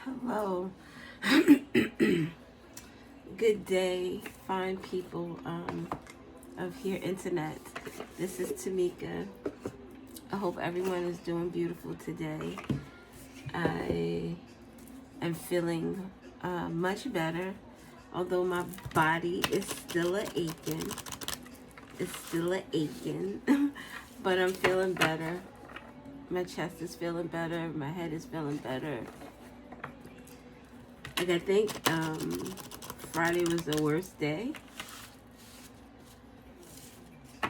Hello. Good day, fine people of here internet. This is Tamika. I hope everyone is doing beautiful today. I am feeling much better, although my body is still a aching. It's still a aching, but I'm feeling better. My chest is feeling better. My head is feeling better. Like I think Friday was the worst day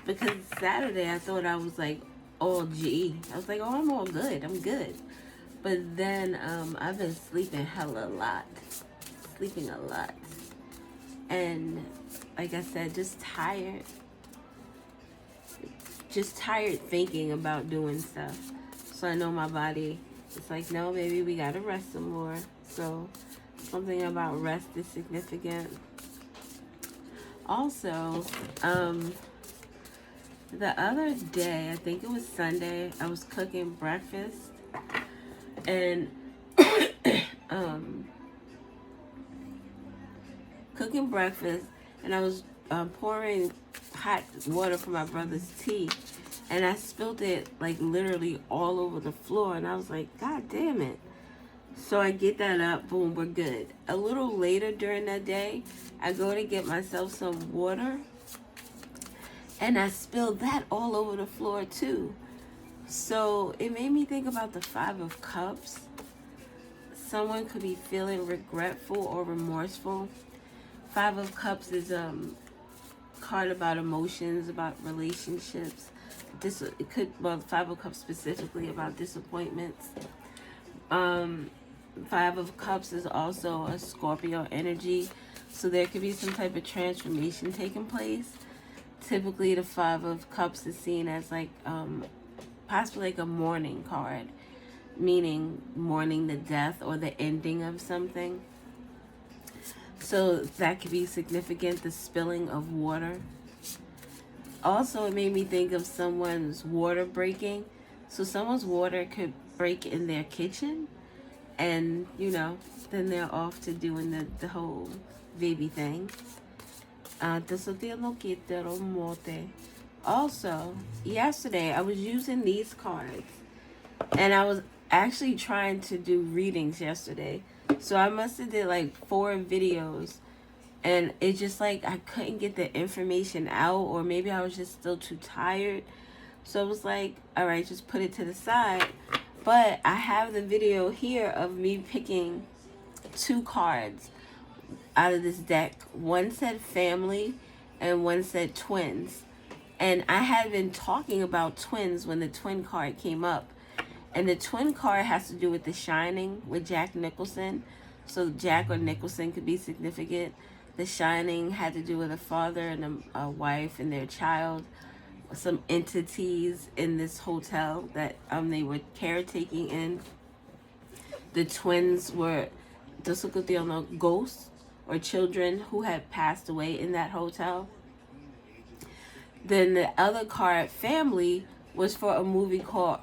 because Saturday I thought I was like all G. I was like, oh, I'm all good. I'm good. But then I've been sleeping hella a lot. Sleeping a lot. And like I said, just tired. Just tired thinking about doing stuff. So I know my body, it's like, no, baby, we gotta rest some more. So something about rest is significant. Also, the other day, I think it was Sunday, I was cooking breakfast and cooking breakfast, and I was pouring hot water for my brother's tea, and I spilled it like literally all over the floor, and I was like, God damn it. So I get that up, boom, we're good. A little later during that day, I go to get myself some water, and I spilled that all over the floor too. So it made me think about the Five of Cups. Someone could be feeling regretful or remorseful. Five of Cups is a card about emotions, about relationships. Five of Cups specifically about disappointments. Five of Cups is also a Scorpio energy, so there could be some type of transformation taking place. Typically, the Five of Cups is seen as like possibly like a mourning card, meaning mourning the death or the ending of something. So that could be significant, the spilling of water. Also, it made me think of someone's water breaking. So someone's water could break in their kitchen, and then they're off to doing the whole baby thing. Also, yesterday I was using these cards, and I was actually trying to do readings yesterday. So I must have did like 4 videos, and it just like I couldn't get the information out, or maybe I was just still too tired. So I was like, all right, just put it to the side. But I have the video here of me picking 2 cards out of this deck. One said family and one said twins. And I had been talking about twins when the twin card came up. And the twin card has to do with The Shining with Jack Nicholson. So Jack or Nicholson could be significant. The Shining had to do with a father and a wife and their child. Some entities in this hotel that they were caretaking in. The twins were ghosts or children who had passed away in that hotel. Then the other card, family, was for a movie called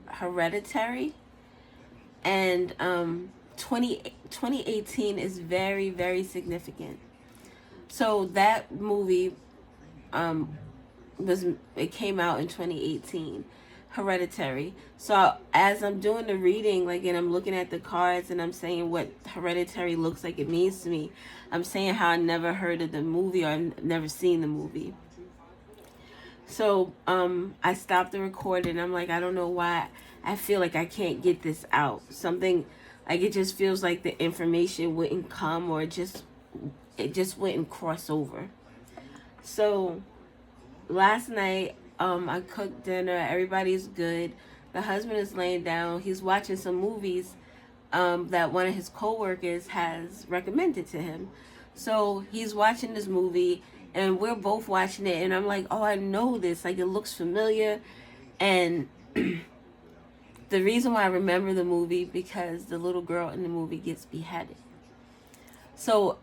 Hereditary. And 2018 is very, very significant. So that movie it came out in 2018, Hereditary. So as I'm doing the reading, and I'm looking at the cards and I'm saying what Hereditary looks like it means to me, I'm saying how I never heard of the movie or I've never seen the movie. So I stopped the recording. I'm like, I don't know why I feel like I can't get this out. Something like it just feels like the information wouldn't come, or it just wouldn't cross over. So last night, I cooked dinner. Everybody's good. The husband is laying down. He's watching some movies that one of his coworkers has recommended to him. So he's watching this movie, and we're both watching it. And I'm like, oh, I know this. Like, it looks familiar. And the reason why I remember the movie, because the little girl in the movie gets beheaded. So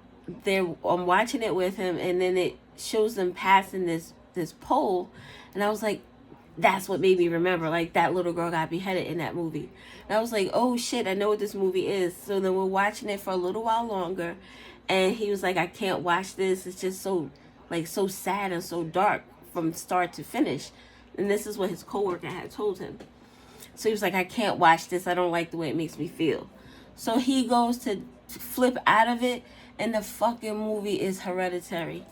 I'm watching it with him, and then it shows them passing this pole, and I was like, that's what made me remember, like, that little girl got beheaded in that movie. And I was like, oh shit, I know what this movie is. So then we're watching it for a little while longer, and he was like, I can't watch this, it's just so, like, so sad and so dark from start to finish. And this is what his coworker had told him. So he was like, I can't watch this, I don't like the way it makes me feel. So he goes to flip out of it, and the fucking movie is Hereditary,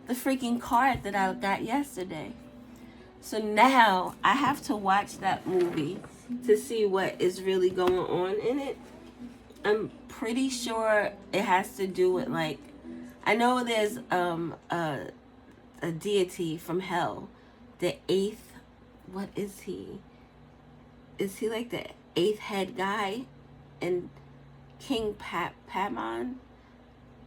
the freaking card that I got yesterday. So now I have to watch that movie to see what is really going on in it. I'm pretty sure it has to do with, like, I know there's a deity from hell, the eighth, what is he? Is he like the eighth head guy? And King Pamon?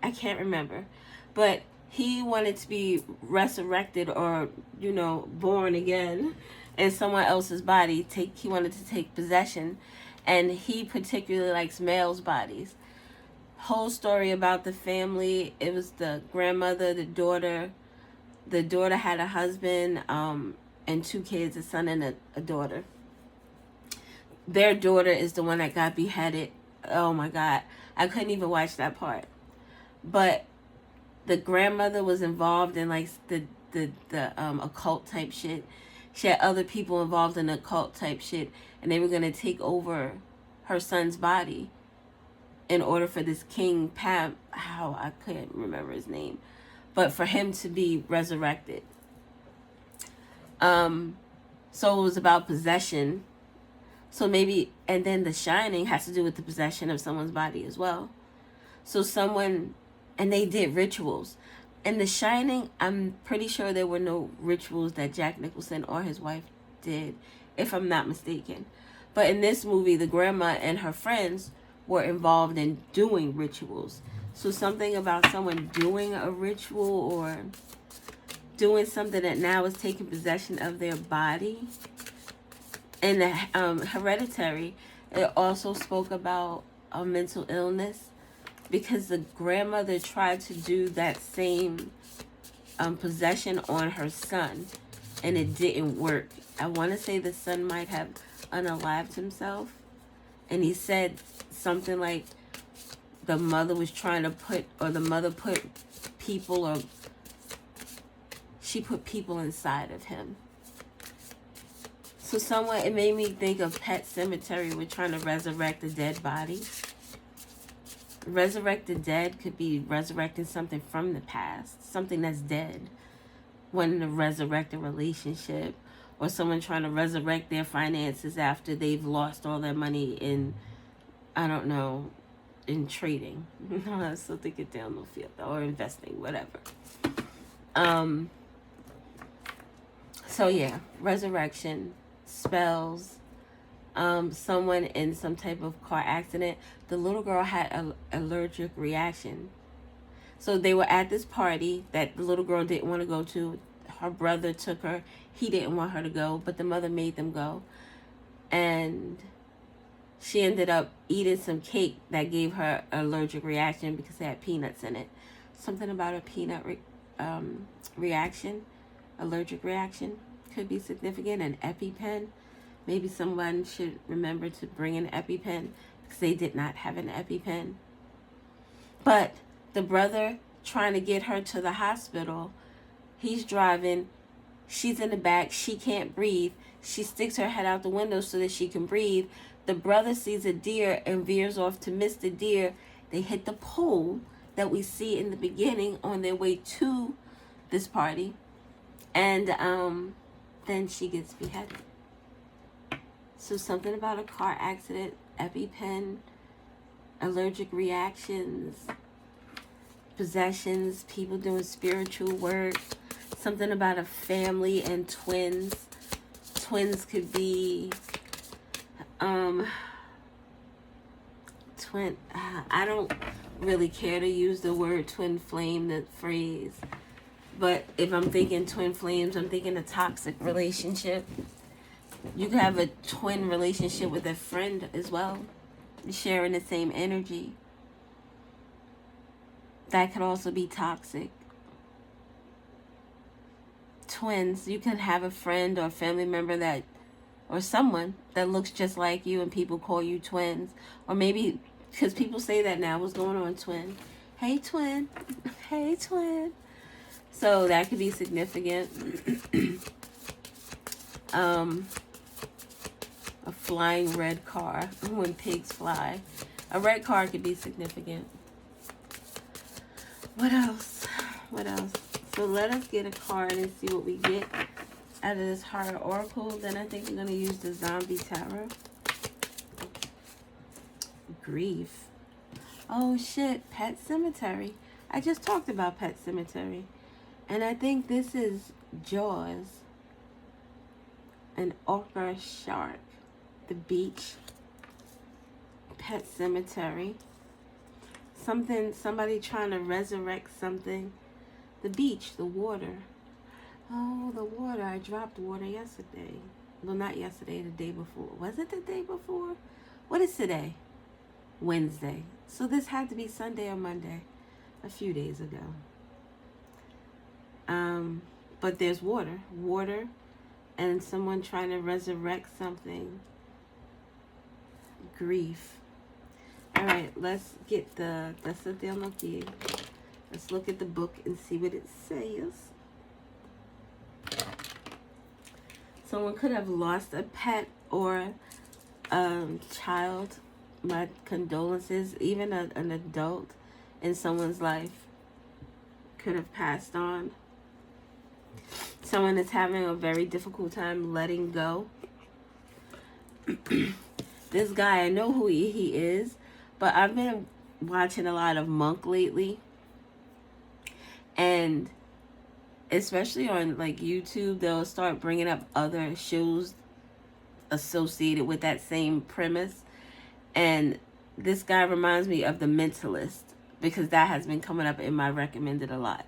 I can't remember. But he wanted to be resurrected, or, you know, born again in someone else's body. He wanted to take possession, and he particularly likes males' bodies. Whole story about the family. It was the grandmother, the daughter. The daughter had a husband, and 2 kids, a son and a daughter. Their daughter is the one that got beheaded. Oh my God, I couldn't even watch that part. But the grandmother was involved in, like, the occult type shit. She had other people involved in occult type shit, and they were gonna take over her son's body in order for this King I couldn't remember his name, but for him to be resurrected. So it was about possession. So maybe, and then The Shining has to do with the possession of someone's body as well. So someone, and they did rituals. In The Shining, I'm pretty sure there were no rituals that Jack Nicholson or his wife did, if I'm not mistaken. But in this movie, the grandma and her friends were involved in doing rituals. So something about someone doing a ritual or doing something that now is taking possession of their body. In the Hereditary, it also spoke about a mental illness, because the grandmother tried to do that same possession on her son, and it didn't work. I want to say the son might have unalived himself, and he said something like the mother was trying to put, or the mother put people, or she put people inside of him. So somewhat, it made me think of Pet Cemetery. We're trying to resurrect a dead body. Resurrect the dead could be resurrecting something from the past, something that's dead. Wanting to resurrect a relationship, or someone trying to resurrect their finances after they've lost all their money in, I don't know, in trading. So think it down the field, or investing, whatever. So yeah, resurrection, spells, someone in some type of car accident. The little girl had an allergic reaction. So they were at this party that the little girl didn't want to go to. Her brother took her. He didn't want her to go, but the mother made them go. And she ended up eating some cake that gave her an allergic reaction because it had peanuts in it. Something about a peanut reaction, allergic reaction, could be significant. An EpiPen. Maybe someone should remember to bring an EpiPen, because they did not have an EpiPen. But the brother trying to get her to the hospital, he's driving, she's in the back, she can't breathe. She sticks her head out the window so that she can breathe. The brother sees a deer and veers off to miss the deer. They hit the pole that we see in the beginning on their way to this party. And then she gets beheaded. So something about a car accident, EpiPen, allergic reactions, possessions, people doing spiritual work, something about a family and twins. Twins could be I don't really care to use the word twin flame, the phrase, but if I'm thinking twin flames, I'm thinking a toxic relationship. You can have a twin relationship with a friend as well, sharing the same energy. That could also be toxic. twins. You can have a friend or family member that, or someone that looks just like you and people call you twins. Or maybe, because people say that now, what's going on, twin? Hey, twin. Hey, twin. So that could be significant. A flying red car, when pigs fly. A red car could be significant. What else? What else? So let us get a card and see what we get out of this Higher Oracle. Then I think we're going to use the Zombie Tarot. Grief. Oh shit, Pet Cemetery. I just talked about Pet Cemetery. And I think this is Jaws. An orca shark. The beach. Pet Cemetery. Somebody trying to resurrect something. The beach, the water. Oh, the water. I dropped water yesterday. Well, not yesterday, the day before. Was it the day before? What is today? Wednesday. So this had to be Sunday or Monday. A few days ago. But there's water. Water and someone trying to resurrect something. Grief. Alright, let's get let's look at the book and see what it says. Someone could have lost a pet or a child. My condolences. Even an adult in someone's life could have passed on. Someone is having a very difficult time letting go. This guy, I know who he is, but I've been watching a lot of Monk lately. And especially on like YouTube, they'll start bringing up other shows associated with that same premise. And this guy reminds me of The Mentalist, because that has been coming up in my recommended a lot.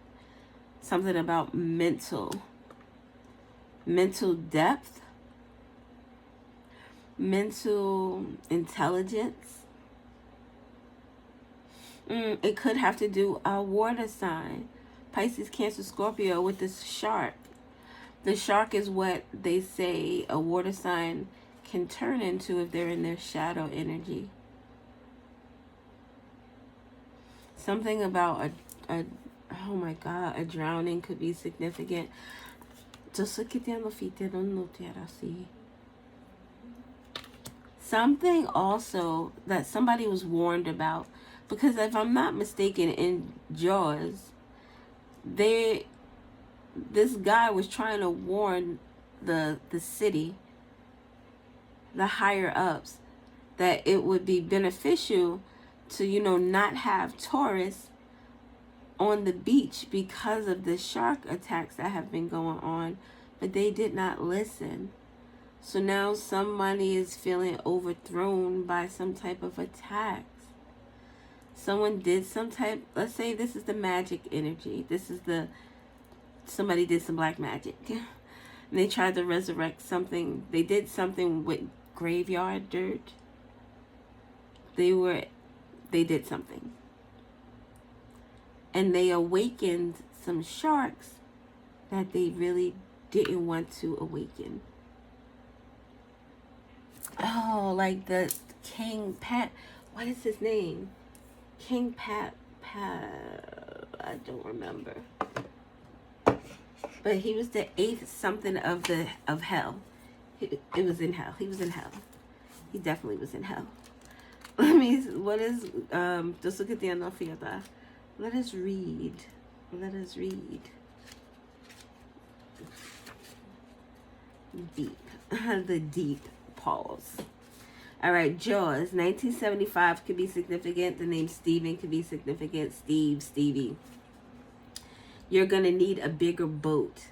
Something about mental depth, mental intelligence. It could have to do a water sign. Pisces, Cancer, Scorpio with this shark. The shark is what they say a water sign can turn into if they're in their shadow energy. Something about a oh my God, a drowning could be significant. Something also that somebody was warned about, because if I'm not mistaken, in Jaws, this guy was trying to warn the city, the higher ups, that it would be beneficial to, not have tourists on the beach because of the shark attacks that have been going on, but they did not listen. So now somebody is feeling overthrown by some type of attacks. Someone did some type, let's say this is the magic energy. Somebody did some black magic. And they tried to resurrect something. They did something with graveyard dirt. They did something. And they awakened some sharks that they really didn't want to awaken. Oh, like the King Pat. What is his name? King Pat. I don't remember. But he was the 8th something of hell. It was in hell. He was in hell. He definitely was in hell. What is, just look at the Anofiata. Let us read. Deep. The deep pause. All right, Jaws. 1975 could be significant. The name Steven could be significant. Stevie. You're going to need a bigger boat.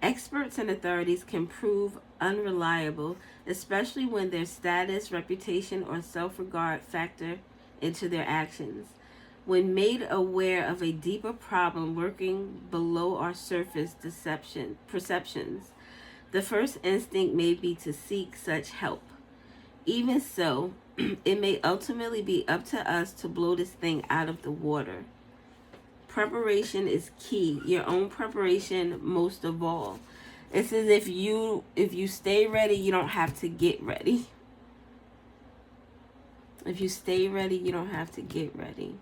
Experts and authorities can prove unreliable, especially when their status, reputation, or self-regard factor into their actions. When made aware of a deeper problem lurking below our surface perceptions, the first instinct may be to seek such help. Even so, it may ultimately be up to us to blow this thing out of the water. Preparation is key. Your own preparation most of all. It says if you stay ready, you don't have to get ready. If you stay ready, you don't have to get ready.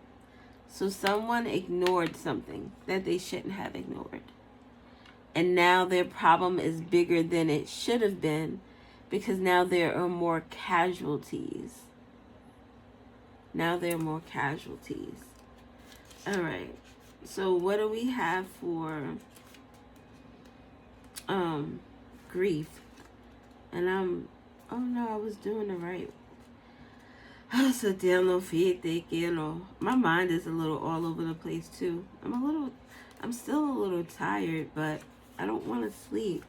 So someone ignored something that they shouldn't have ignored. And now their problem is bigger than it should have been, because now there are more casualties. Now there are more casualties. All right. So what do we have for grief? And oh no, I was doing it right. So my mind is a little all over the place too. I'm still a little tired, but I don't want to sleep.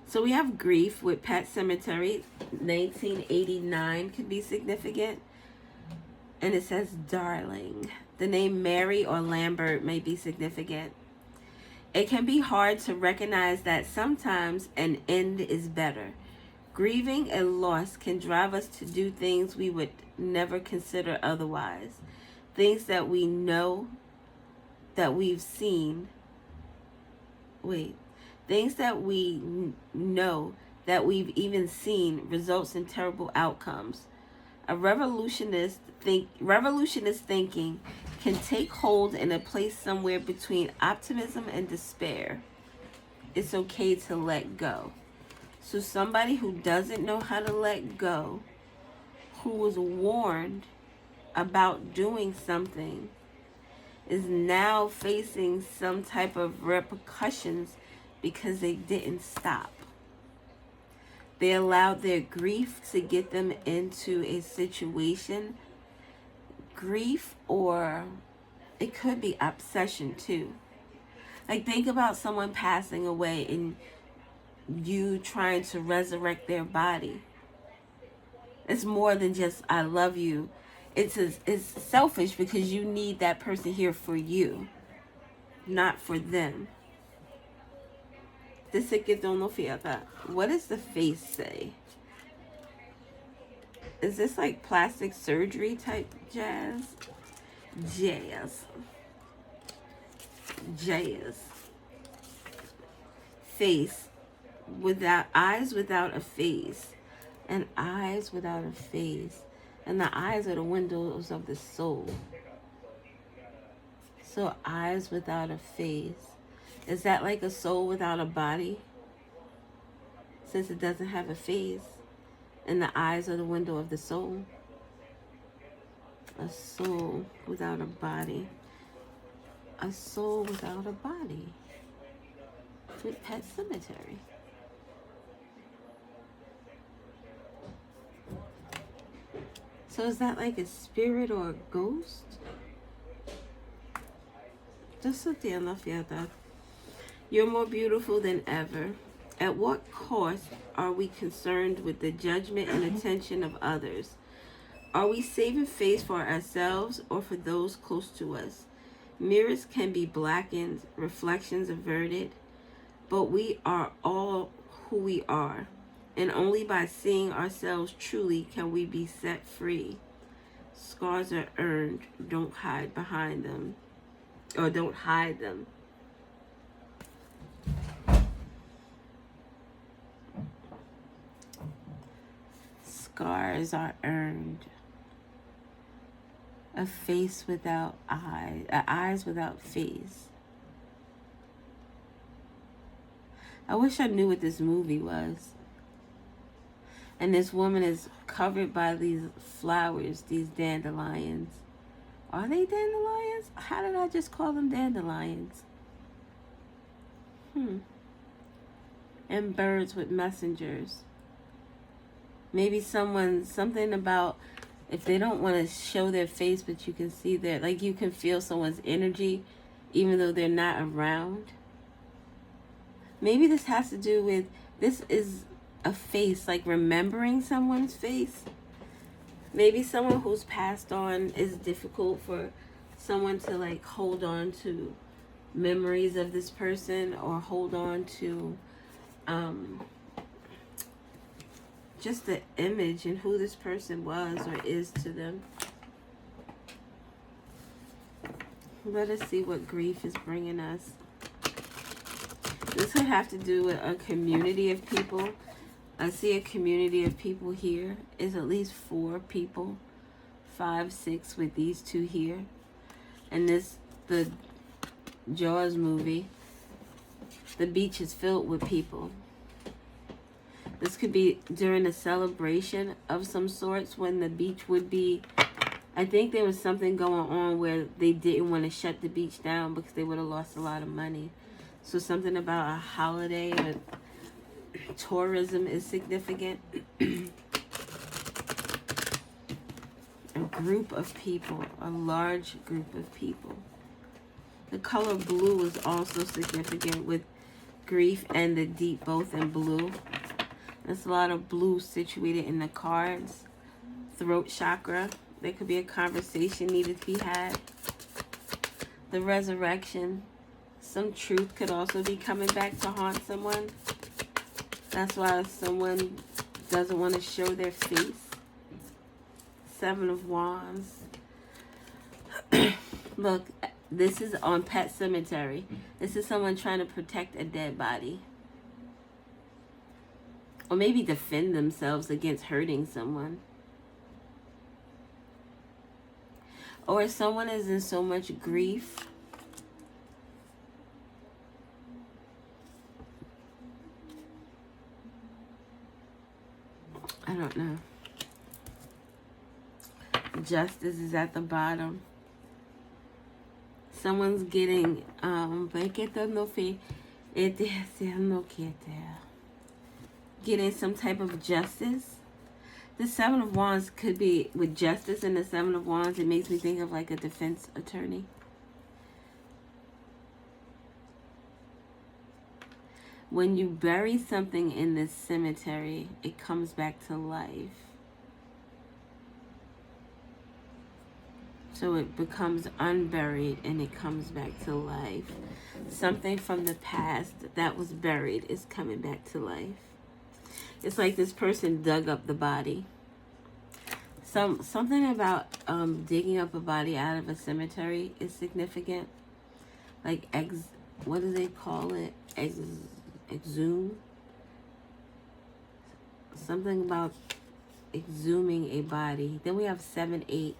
So we have grief with Pet Cemetery. 1989 could be significant. And it says darling. The name Mary or Lambert may be significant. It can be hard to recognize that sometimes an end is better. Grieving a loss can drive us to do things we would never consider otherwise. Things that we know that we've seen. Things that we know that we've even seen results in terrible outcomes. A revolutionist thinking can take hold in a place somewhere between optimism and despair. It's okay to let go. So somebody who doesn't know how to let go, who was warned about doing something, is now facing some type of repercussions because they didn't stop. They allowed their grief to get them into a situation. Grief, or it could be obsession too. Like, think about someone passing away and you trying to resurrect their body. It's more than just I love you. It's selfish because you need that person here for you, not for them. What does the face say? Is this like plastic surgery type jazz? Jazz. Face. Without eyes, without a face. And eyes without a face. And the eyes are the windows of the soul. So eyes without a face. Is that like a soul without a body? Since it doesn't have a face. And the eyes are the window of the soul. A soul without a body. A soul without a body. With Pet Cemetery. So is that like a spirit or a ghost? You're more beautiful than ever. At what cost are we concerned with the judgment and attention of others? Are we saving face for ourselves or for those close to us? Mirrors can be blackened, reflections averted, but we are all who we are, and only by seeing ourselves truly can we be set free. Scars are earned, don't hide behind them, or don't hide them. Scars are earned. A face without eyes, eyes without face. I wish I knew what this movie was. And this woman is covered by these flowers, these dandelions. Are they dandelions? How did I just call them dandelions? And birds with messengers. Maybe something about if they don't want to show their face, but you can see their, like you can feel someone's energy even though they're not around. Maybe this has to do with, this is a face, like remembering someone's face. Maybe someone who's passed on is difficult for someone to like hold on to memories of this person, or hold on to just the image and who this person was or is to them. Let us see what grief is bringing us. This would have to do with a community of people. I see a community of people here. Is at least 4 people, 5, 6 with these 2 here. And this, the Jaws movie, the beach is filled with people. This could be during a celebration of some sorts when the beach would be, I think there was something going on where they didn't want to shut the beach down because they would have lost a lot of money. So something about a holiday or tourism is significant. A group of people, a large group of people. The color blue is also significant with grief and the deep both in blue. There's a lot of blue situated in the cards. Throat chakra. There could be a conversation needed to be had. The resurrection. Some truth could also be coming back to haunt someone. That's why someone doesn't want to show their face. 7 of Wands. Look, this is on Pet Cemetery. This is someone trying to protect a dead body. Or maybe defend themselves against hurting someone. Or someone is in so much grief. I don't know. Justice is at the bottom. Someone's getting getting some type of justice. The 7 of Wands could be with justice, and the 7 of Wands, it makes me think of like a defense attorney. When you bury something in this cemetery, it comes back to life. So it becomes unburied and it comes back to life. Something from the past that was buried is coming back to life. It's like this person dug up the body. Something about digging up a body out of a cemetery is significant. Like what do they call it? Exhume. Something about exhuming a body. Then we have 7, 8.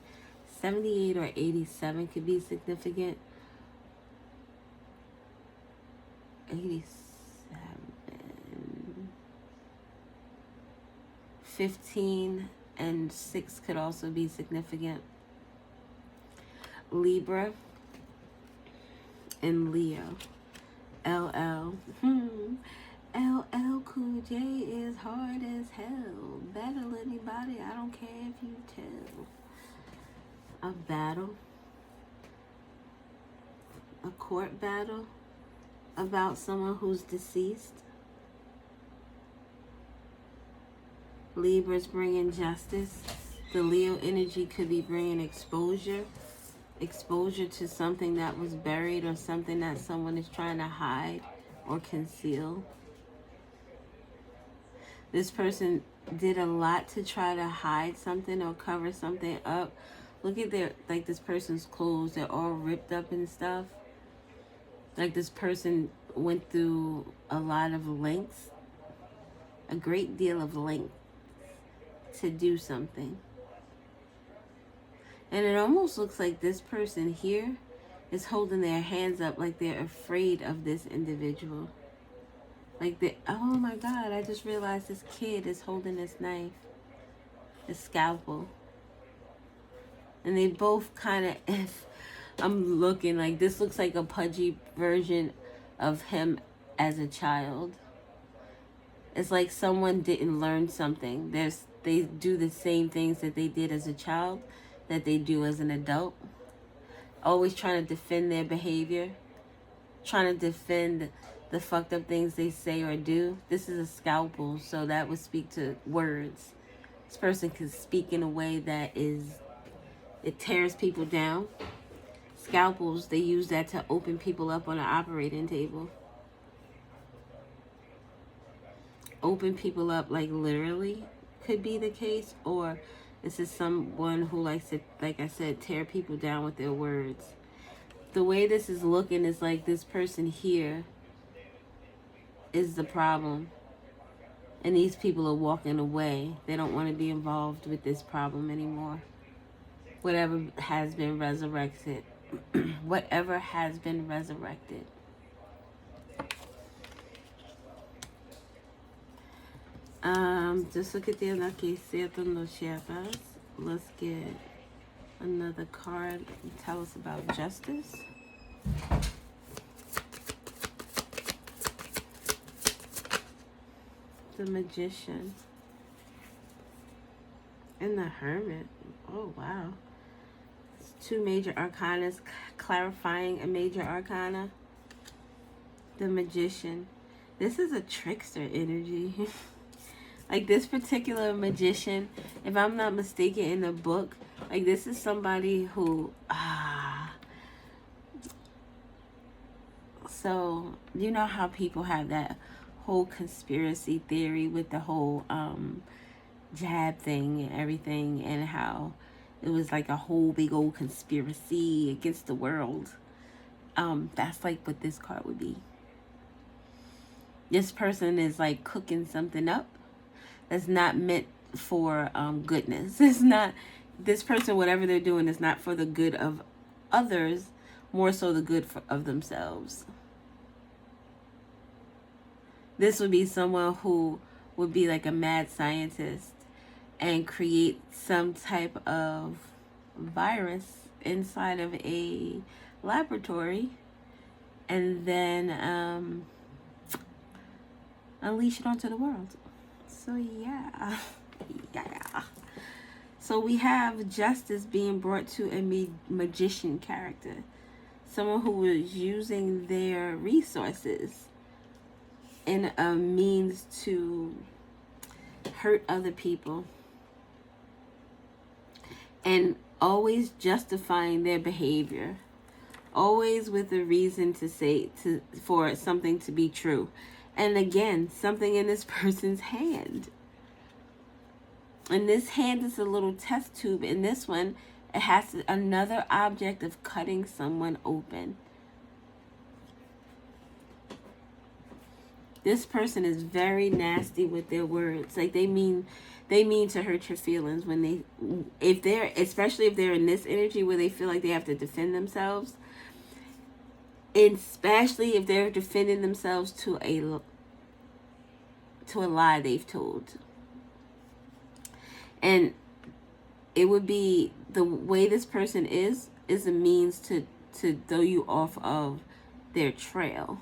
78 or 87 could be significant. 87. 15 and 6 could also be significant. Libra and Leo. LL. LL Cool J is hard as hell. Battle anybody, I don't care if you tell. A battle. A court battle about someone who's deceased. Libra's bringing justice. The Leo energy could be bringing exposure. Exposure to something that was buried or something that someone is trying to hide or conceal. This person did a lot to try to hide something or cover something up. Look at this person's clothes. They're all ripped up and stuff. Like this person went through a lot of lengths. A great deal of length to do something. And it almost looks like this person here is holding their hands up like they're afraid of this individual. Like oh my God, I just realized this kid is holding this knife. This scalpel. And they both kind of, if I'm looking like this looks like a pudgy version of him as a child. It's like someone didn't learn something. They do the same things that they did as a child that they do as an adult. Always trying to defend their behavior. Trying to defend the fucked up things they say or do. This is a scalpel, so that would speak to words. This person can speak in a way that it tears people down. Scalpels, they use that to open people up on an operating table. Open people up, like literally, could be the case. Or this is someone who likes to, like I said, tear people down with their words. The way this is looking is like this person here is the problem. And these people are walking away. They don't want to be involved with this problem anymore. Whatever has been resurrected. Whatever has been resurrected. Just look at the unlucky Satan Loshetas. Let's get another card and tell us about justice. The Magician. And the Hermit. Oh, wow. It's 2 major arcanas clarifying a major arcana. The Magician. This is a trickster energy. Like this particular magician, if I'm not mistaken in the book, like this is somebody who, so you know how people have that whole conspiracy theory with the whole jab thing and everything, and how it was like a whole big old conspiracy against the world. That's like what this card would be. This person is like cooking something up that's not meant for goodness. It's not, this person, whatever they're doing, is not for the good of others, more so the good of themselves. This would be someone who would be like a mad scientist and create some type of virus inside of a laboratory and then unleash it onto the world. So yeah. So we have justice being brought to a magician character. Someone who was using their resources in a means to hurt other people. And always justifying their behavior. Always with a reason to say, for something to be true. And again, something in this person's hand. And this hand is a little test tube. In this one, it has another object of cutting someone open. This person is very nasty with their words. Like they mean to hurt your feelings when especially if they're in this energy where they feel like they have to defend themselves. Especially if they're defending themselves to a lie they've told. And it would be the way this person is a means to throw you off of their trail.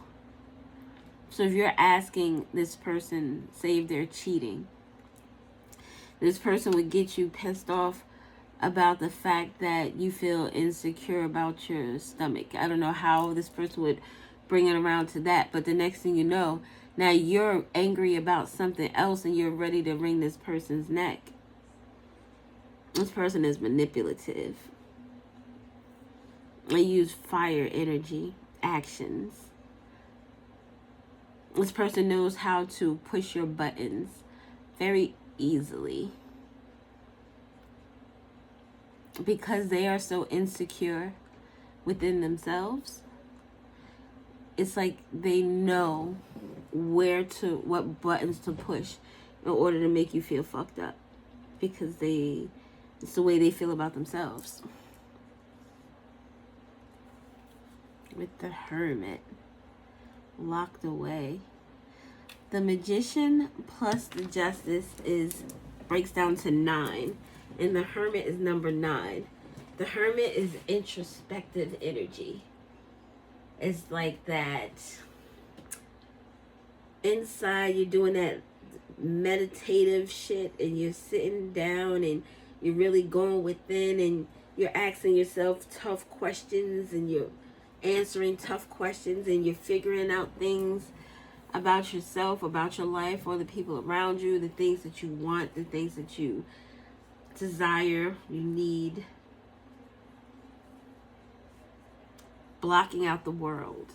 So if you're asking this person, say if they're cheating, this person would get you pissed off about the fact that you feel insecure about your stomach. I don't know how this person would bring it around to that, but the next thing you know, now you're angry about something else and you're ready to wring this person's neck. This person is manipulative. They use fire energy, actions. This person knows how to push your buttons very easily. Because they are so insecure within themselves, it's like they know what buttons to push in order to make you feel fucked up. Because it's the way they feel about themselves. With the Hermit locked away. The Magician plus the Justice breaks down to 9. And the Hermit is number 9. The Hermit is introspective energy. It's like that inside, you're doing that meditative shit and you're sitting down and you're really going within and you're asking yourself tough questions and you're answering tough questions and you're figuring out things about yourself, about your life, or the people around you, the things that you want, the things that you desire, you need. Blocking out the world.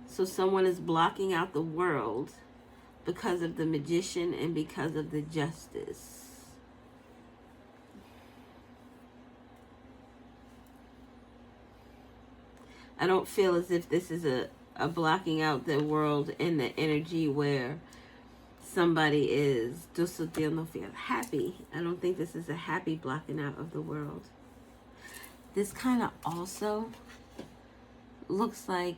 So someone is blocking out the world because of the Magician and because of the Justice. I don't feel as if this is a a blocking out the world in the energy where somebody is just so they don't feel happy. I don't think this is a happy blocking out of the world. This kind of also looks like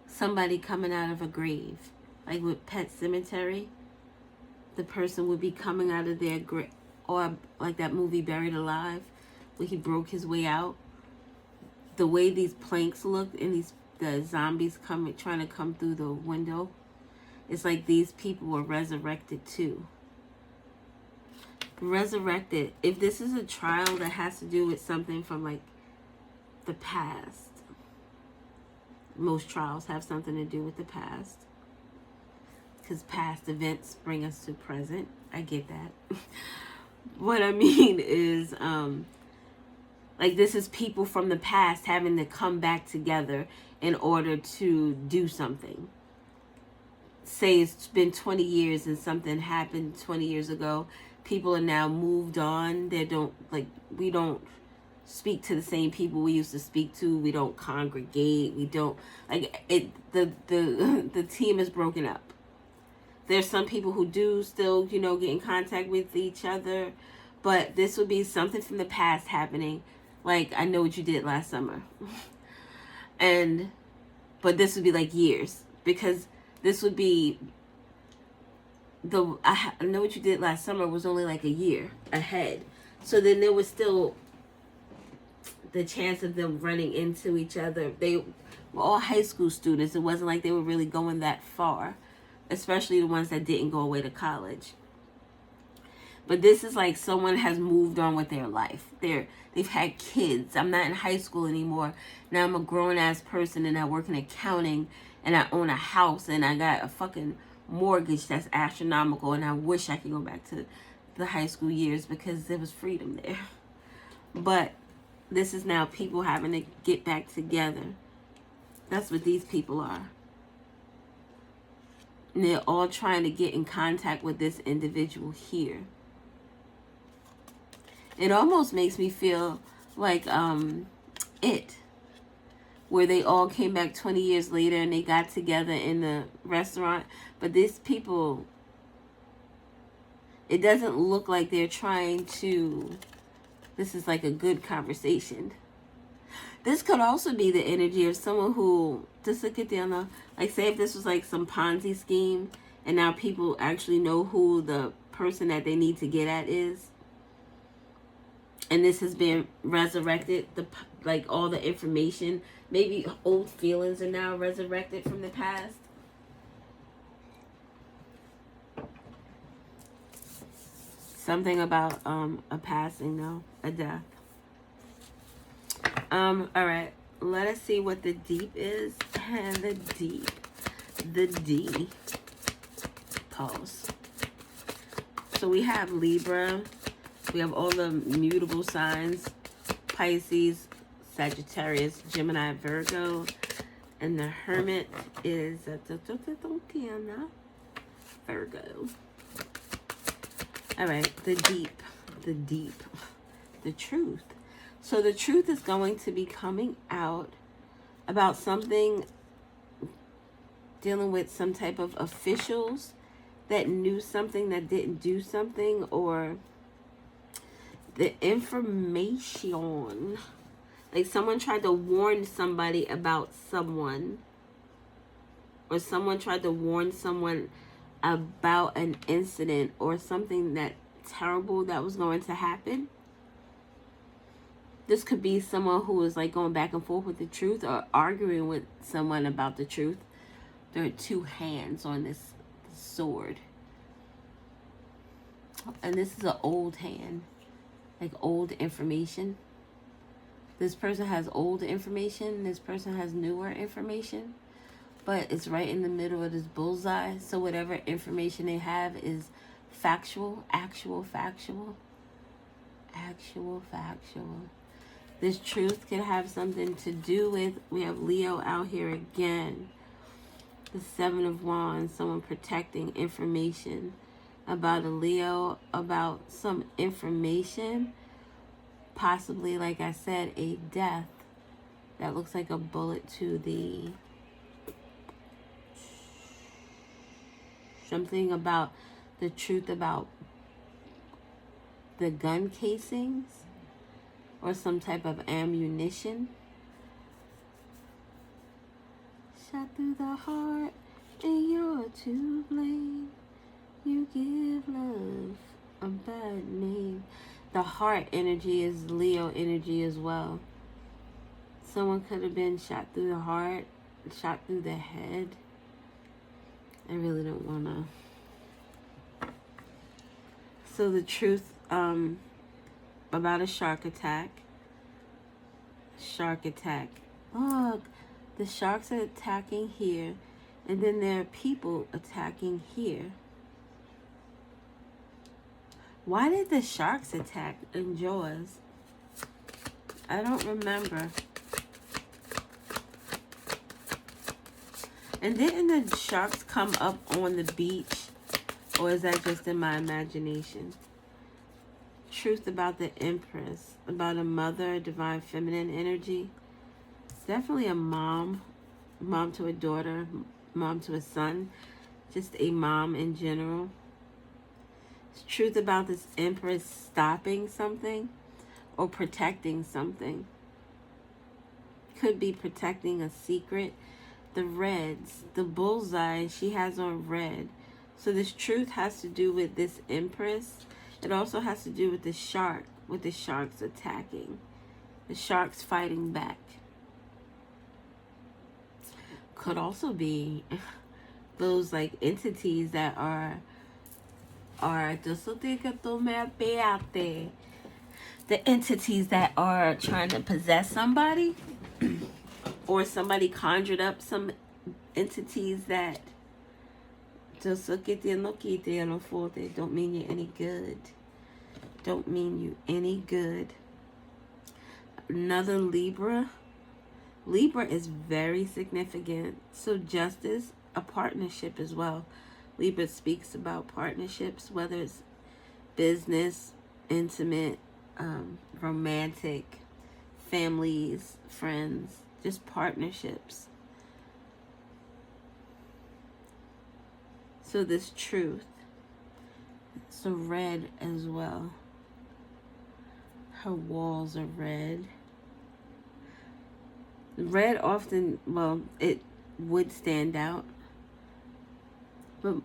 somebody coming out of a grave, like with Pet Cemetery. The person would be coming out of their grave, or like that movie Buried Alive, where he broke his way out. The way these planks look and the zombies trying to come through the window, it's like these people were resurrected too. Resurrected. If this is a trial that has to do with something from like the past, most trials have something to do with the past, because past events bring us to present. I get that. What I mean is, like, this is people from the past having to come back together in order to do something. Say it's been 20 years and something happened 20 years ago. People are now moved on. We don't speak to the same people we used to speak to. We don't congregate. We don't, like, it. The team is broken up. There's some people who do still, get in contact with each other, but this would be something from the past happening. Like, I know what you did last summer. But this would be like years, because this would be I know what you did last summer was only like a year ahead. So then there was still the chance of them running into each other. They were all high school students. It wasn't like they were really going that far, especially the ones that didn't go away to college. But this is like someone has moved on with their life. They've had kids. I'm not in high school anymore. Now I'm a grown-ass person, and I work in accounting, and I own a house, and I got a fucking mortgage that's astronomical, and I wish I could go back to the high school years because there was freedom there. But this is now people having to get back together. That's what these people are. And they're all trying to get in contact with this individual here. It almost makes me feel like It, where they all came back 20 years later and they got together in the restaurant. But these people, it doesn't look like they're trying to, this is like a good conversation. This could also be the energy of someone who, just look at the, like, say if this was like some Ponzi scheme and now people actually know who the person that they need to get at is. And this has been resurrected, like all the information, maybe old feelings are now resurrected from the past. Something about a passing, though, a death. All right, let us see what the deep is. And the D. Pause. So we have Libra. We have all the mutable signs: Pisces, Sagittarius, Gemini, Virgo, and the Hermit is Virgo. All right, the deep, the truth. So the truth is going to be coming out about something dealing with some type of officials that knew something that didn't do something, or the information, like someone tried to warn somebody about someone, or someone tried to warn someone about an incident or something that terrible that was going to happen. This could be someone who is like going back and forth with the truth or arguing with someone about the truth. There are two hands on this sword, and this is an old hand. Like old information. This person has old information. This person has newer information. But it's right in the middle of this bullseye. So whatever information they have is factual, actual. This truth can have something to do with, we have Leo out here again. The Seven of Wands, someone protecting information about a Leo, about some information, possibly, like I said, a death. That looks like a bullet to the... Something about the truth about the gun casings or some type of ammunition. Shot through the heart and you're to blame. You give love a bad name. The heart energy is Leo energy as well. Someone could have been shot through the heart, shot through the head. I really don't want to. So the truth about a shark attack. Shark attack. Look, the sharks are attacking here, and then there are people attacking here. Why did the sharks attack in Jaws? I don't remember. And didn't the sharks come up on the beach? Or is that just in my imagination? Truth about the Empress. About a mother, divine feminine energy. Definitely a mom. Mom to a daughter. Mom to a son. Just a mom in general. Truth about this Empress stopping something. Or protecting something. Could be protecting a secret. The reds, the bullseye, she has on red. So this truth has to do with this Empress. It also has to do with the shark, with the sharks attacking. The sharks fighting back. Could also be those like entities that are the entities that are trying to possess somebody. Or somebody conjured up some entities that don't mean you any good. Don't mean you any good. Another Libra. Libra is very significant. So justice, a partnership as well. Libra speaks about partnerships, whether it's business, intimate, romantic, families, friends. Just partnerships. So this truth. So red as well. Her walls are red. Red often, well, it would stand out. But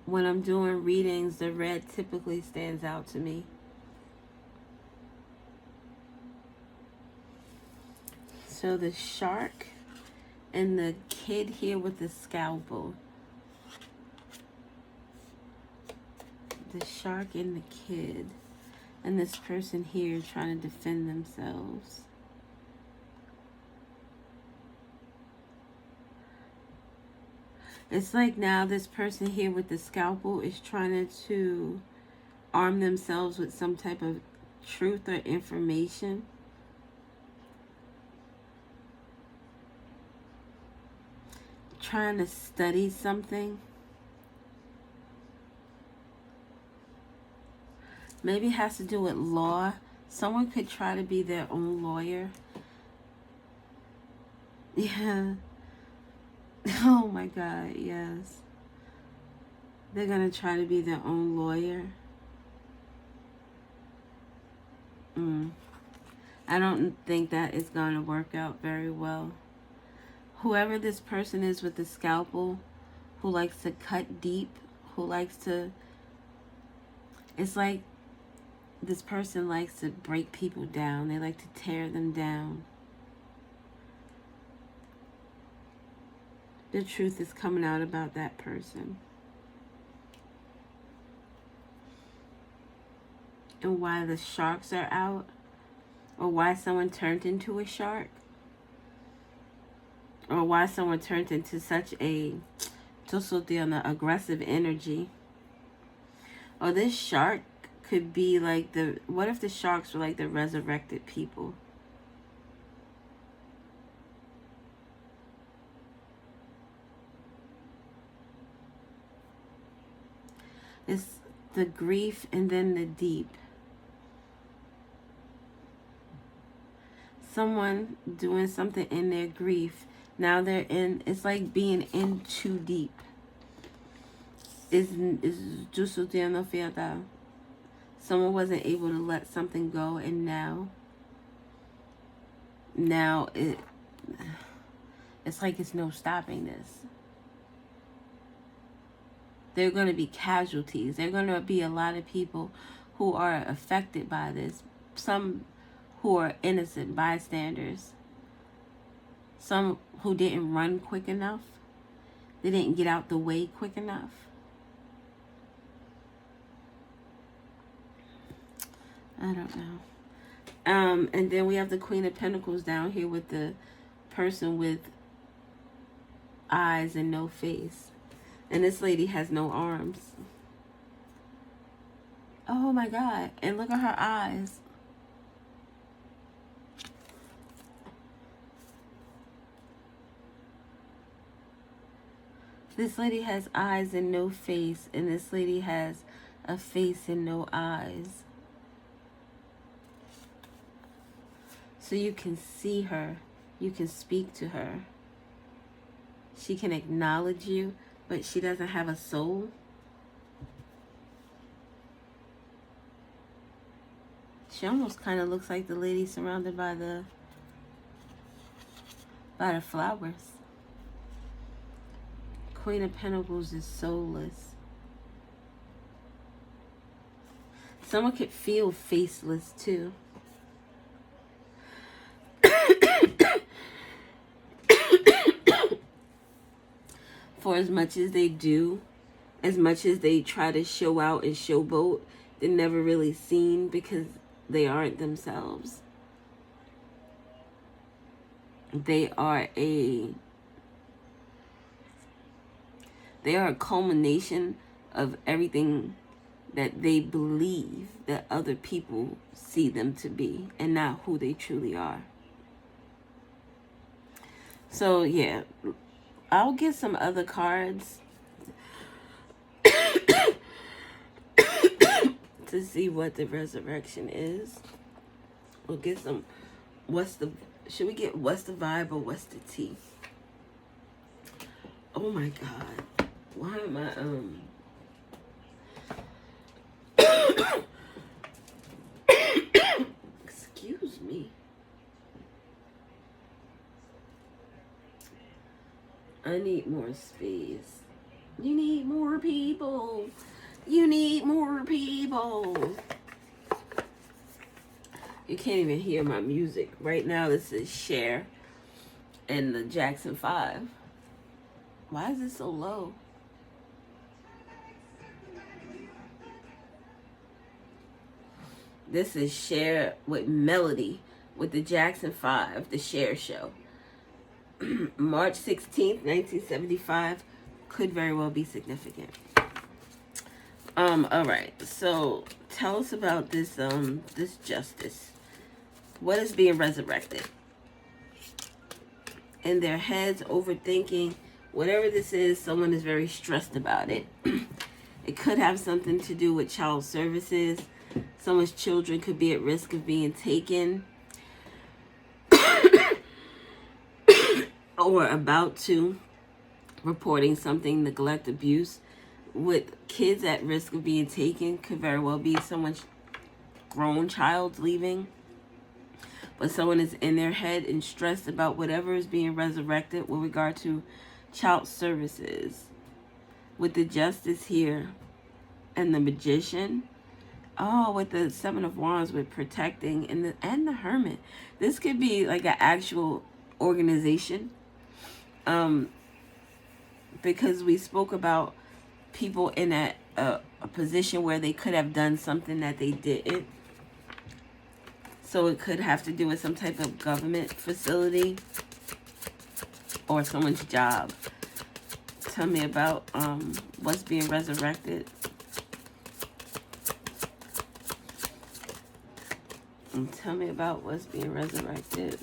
when I'm doing readings, the red typically stands out to me. So the shark and the kid here with the scalpel. The shark and the kid. And this person here trying to defend themselves. It's like now this person here with the scalpel is trying to arm themselves with some type of truth or information. Trying to study something. Maybe it has to do with law. Someone could try to be their own lawyer. Yeah. Oh my God, yes. They're going to try to be their own lawyer. I don't think that is going to work out very well. Whoever this person is with the scalpel, who likes to cut deep, who likes to... It's like this person likes to break people down. They like to tear them down. The truth is coming out about that person. And why the sharks are out. Or why someone turned into a shark. Or why someone turned into such a aggressive energy. Or this shark could be like the... What if the sharks were like the resurrected people? It's the grief and then the deep. someone doing something in their grief. Now they're in, it's like being in too deep. Is justo tiene fiada. Someone wasn't able to let something go, and now it's like it's no stopping this. There are going to be casualties. There are going to be a lot of people who are affected by this. Some who are innocent bystanders. Some who didn't run quick enough. They didn't get out the way quick enough. I don't know. And then we have the Queen of Pentacles down here with the person with eyes and no face. And this lady has no arms. Oh my God. And look at her eyes. This lady has eyes and no face. And this lady has a face and no eyes. So you can see her. You can speak to her. She can acknowledge you, but she doesn't have a soul. She almost kind of looks like the lady surrounded by the flowers. Queen of Pentacles is soulless. Someone could feel faceless too. For as much as they do, as much as they try to show out and showboat, they're never really seen because they aren't themselves. They are a culmination of everything that they believe that other people see them to be, and not who they truly are. So yeah, I'll get some other cards to see what the resurrection is. We'll get some, should we get what's the vibe or what's the tea? Oh my God. Why am I, excuse me. I need more space. You need more people. You need more people. You can't even hear my music. Right now this is Cher and the Jackson 5. Why is it so low? This is Cher with Melody with the Jackson 5, the Cher show. March 16th, 1975 could very well be significant. All right. So tell us about this this justice. What is being resurrected? In their heads, overthinking, whatever this is, someone is very stressed about it. It could have something to do with child services. Someone's children could be at risk of being taken or about to, reporting something, neglect, abuse. With kids at risk of being taken, could very well be someone's grown child leaving. But someone is in their head and stressed about whatever is being resurrected with regard to child services. With the justice here and the magician. Oh, with the 7 of Wands with protecting and the hermit. This could be like an actual organization. Because we spoke about people in a position where they could have done something that they didn't. So it could have to do with some type of government facility or someone's job. Tell me about what's being resurrected. And tell me about what's being resurrected.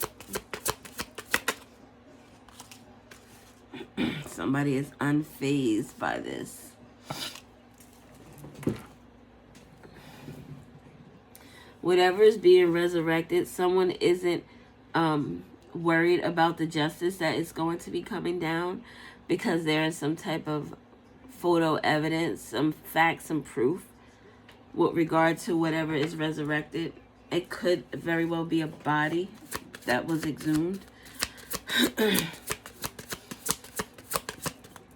Somebody is unfazed by this. Whatever is being resurrected, someone isn't worried about the justice that is going to be coming down, because there is some type of photo evidence, some facts, some proof with regard to whatever is resurrected. It could very well be a body that was exhumed.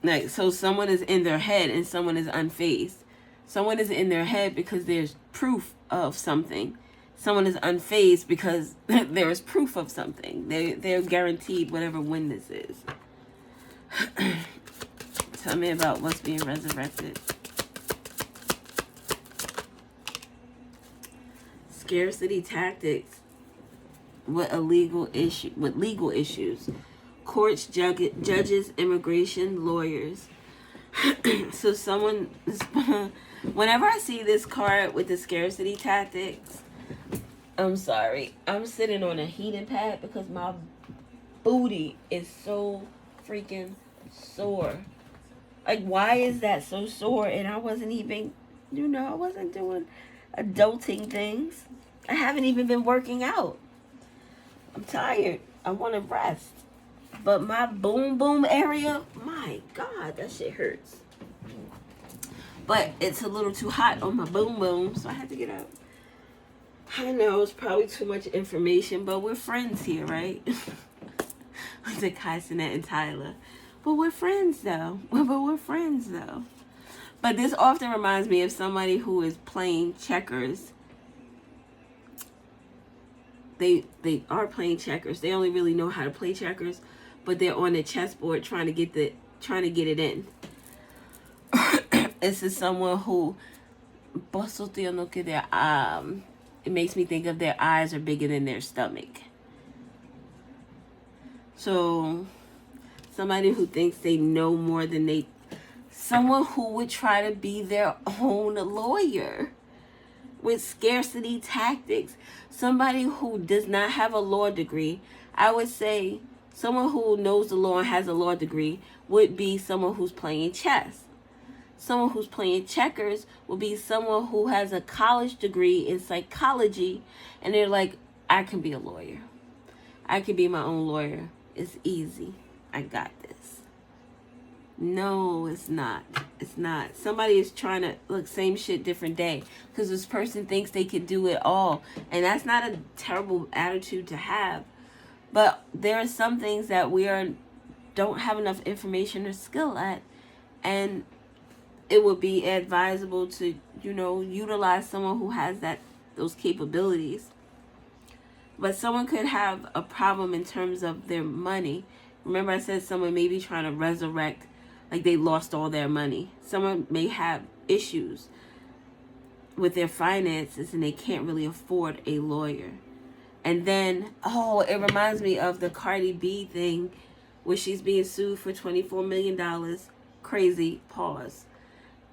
Like, so someone is in their head and someone is unfazed. Someone is in their head because there's proof of something. Someone is unfazed because there is proof of something. They're guaranteed whatever win this is. Tell me about what's being resurrected. Scarcity tactics with legal issues. Courts, judges, immigration, lawyers. So someone, whenever I see this card with the scarcity tactics, I'm sorry, I'm sitting on a heating pad because my booty is so freaking sore. Like, why is that so sore? And I wasn't even, I wasn't doing adulting things. I haven't even been working out. I'm tired. I want to rest. But my boom area, my God, that shit hurts. But it's a little too hot on my boom, so I had to get up. I know it's probably too much information, but we're friends here, right? With the Cashapp and Tyler. But we're friends, though. But this often reminds me of somebody who is playing checkers. They are playing checkers. They only really know how to play checkers, but they're on the chessboard trying to get it in. This is someone who, it makes me think of their eyes are bigger than their stomach. So somebody who thinks they know more than someone who would try to be their own lawyer with scarcity tactics. Somebody who does not have a law degree. I would say someone who knows the law and has a law degree would be someone who's playing chess. Someone who's playing checkers would be someone who has a college degree in psychology, and they're like, I can be a lawyer. I can be my own lawyer. It's easy. I got this. No, it's not. It's not. Somebody is trying to, look, same shit, different day. Because this person thinks they could do it all. And that's not a terrible attitude to have. But there are some things that we don't have enough information or skill at. And it would be advisable to, utilize someone who has those capabilities. But someone could have a problem in terms of their money. Remember I said someone may be trying to resurrect, like they lost all their money. Someone may have issues with their finances and they can't really afford a lawyer. And then, it reminds me of the Cardi B thing where she's being sued for $24 million. Crazy. Pause.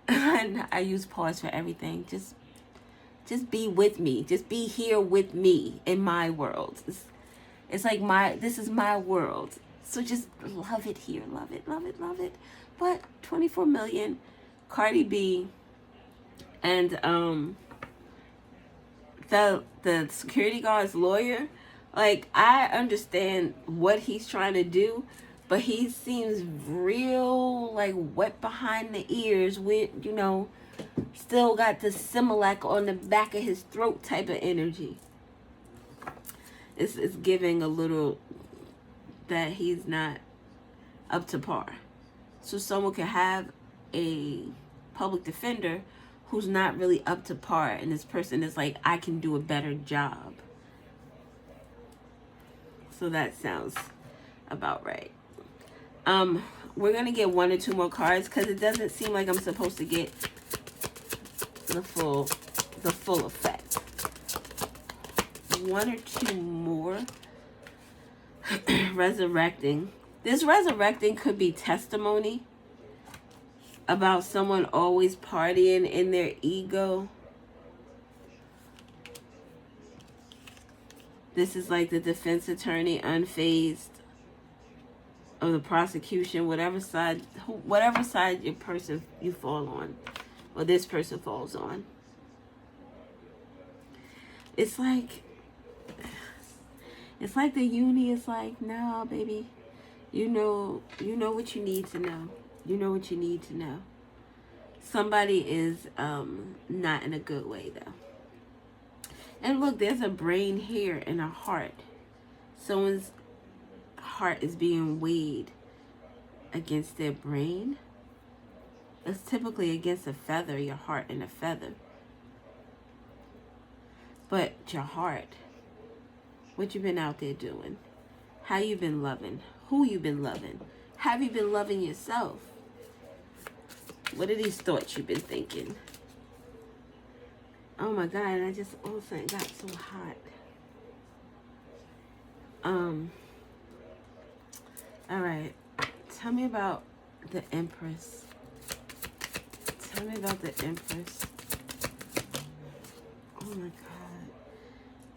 And I use pause for everything. Just be with me. Just be here with me in my world. It's like this is my world. So just love it here. Love it, love it, love it. But 24 million, Cardi B, and the security guard's lawyer, like, I understand what he's trying to do, but he seems real, like, wet behind the ears with, still got the Similac on the back of his throat type of energy. It's giving a little that he's not up to par. So someone could have a public defender who's not really up to par, and this person is like, I can do a better job. So that sounds about right. We're gonna get 1 or 2 more cards because it doesn't seem like I'm supposed to get the full effect. 1 or 2 more. Resurrecting. This resurrecting could be testimony about someone always partying in their ego. This is like the defense attorney, unfazed of the prosecution, whatever side you fall on, or this person falls on. It's like, It's like the uni is like, no, baby. You know what you need to know. You know what you need to know. Somebody is not in a good way though. And look, there's a brain here and a heart. Someone's heart is being weighed against their brain. It's typically against a feather, your heart and a feather. But your heart, what you been out there doing? How you been loving? Who you been loving? Have you been loving yourself? What are these thoughts you've been thinking? Oh my God, I just all of a sudden got so hot. All right. Tell me about the Empress. Tell me about the Empress. Oh my God.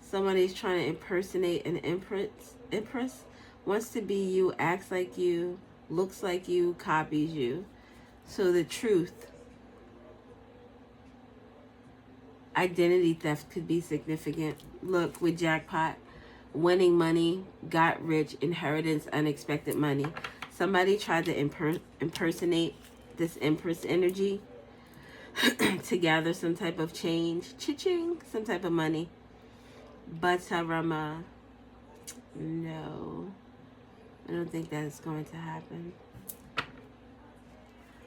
Somebody's trying to impersonate an Empress wants to be you, acts like you, looks like you, copies you. So the truth, identity theft could be significant. Look, with jackpot, winning money, got rich, inheritance, unexpected money. Somebody tried to impersonate this Empress energy to gather some type of change, cha-ching, some type of money. But no, I don't think that is going to happen.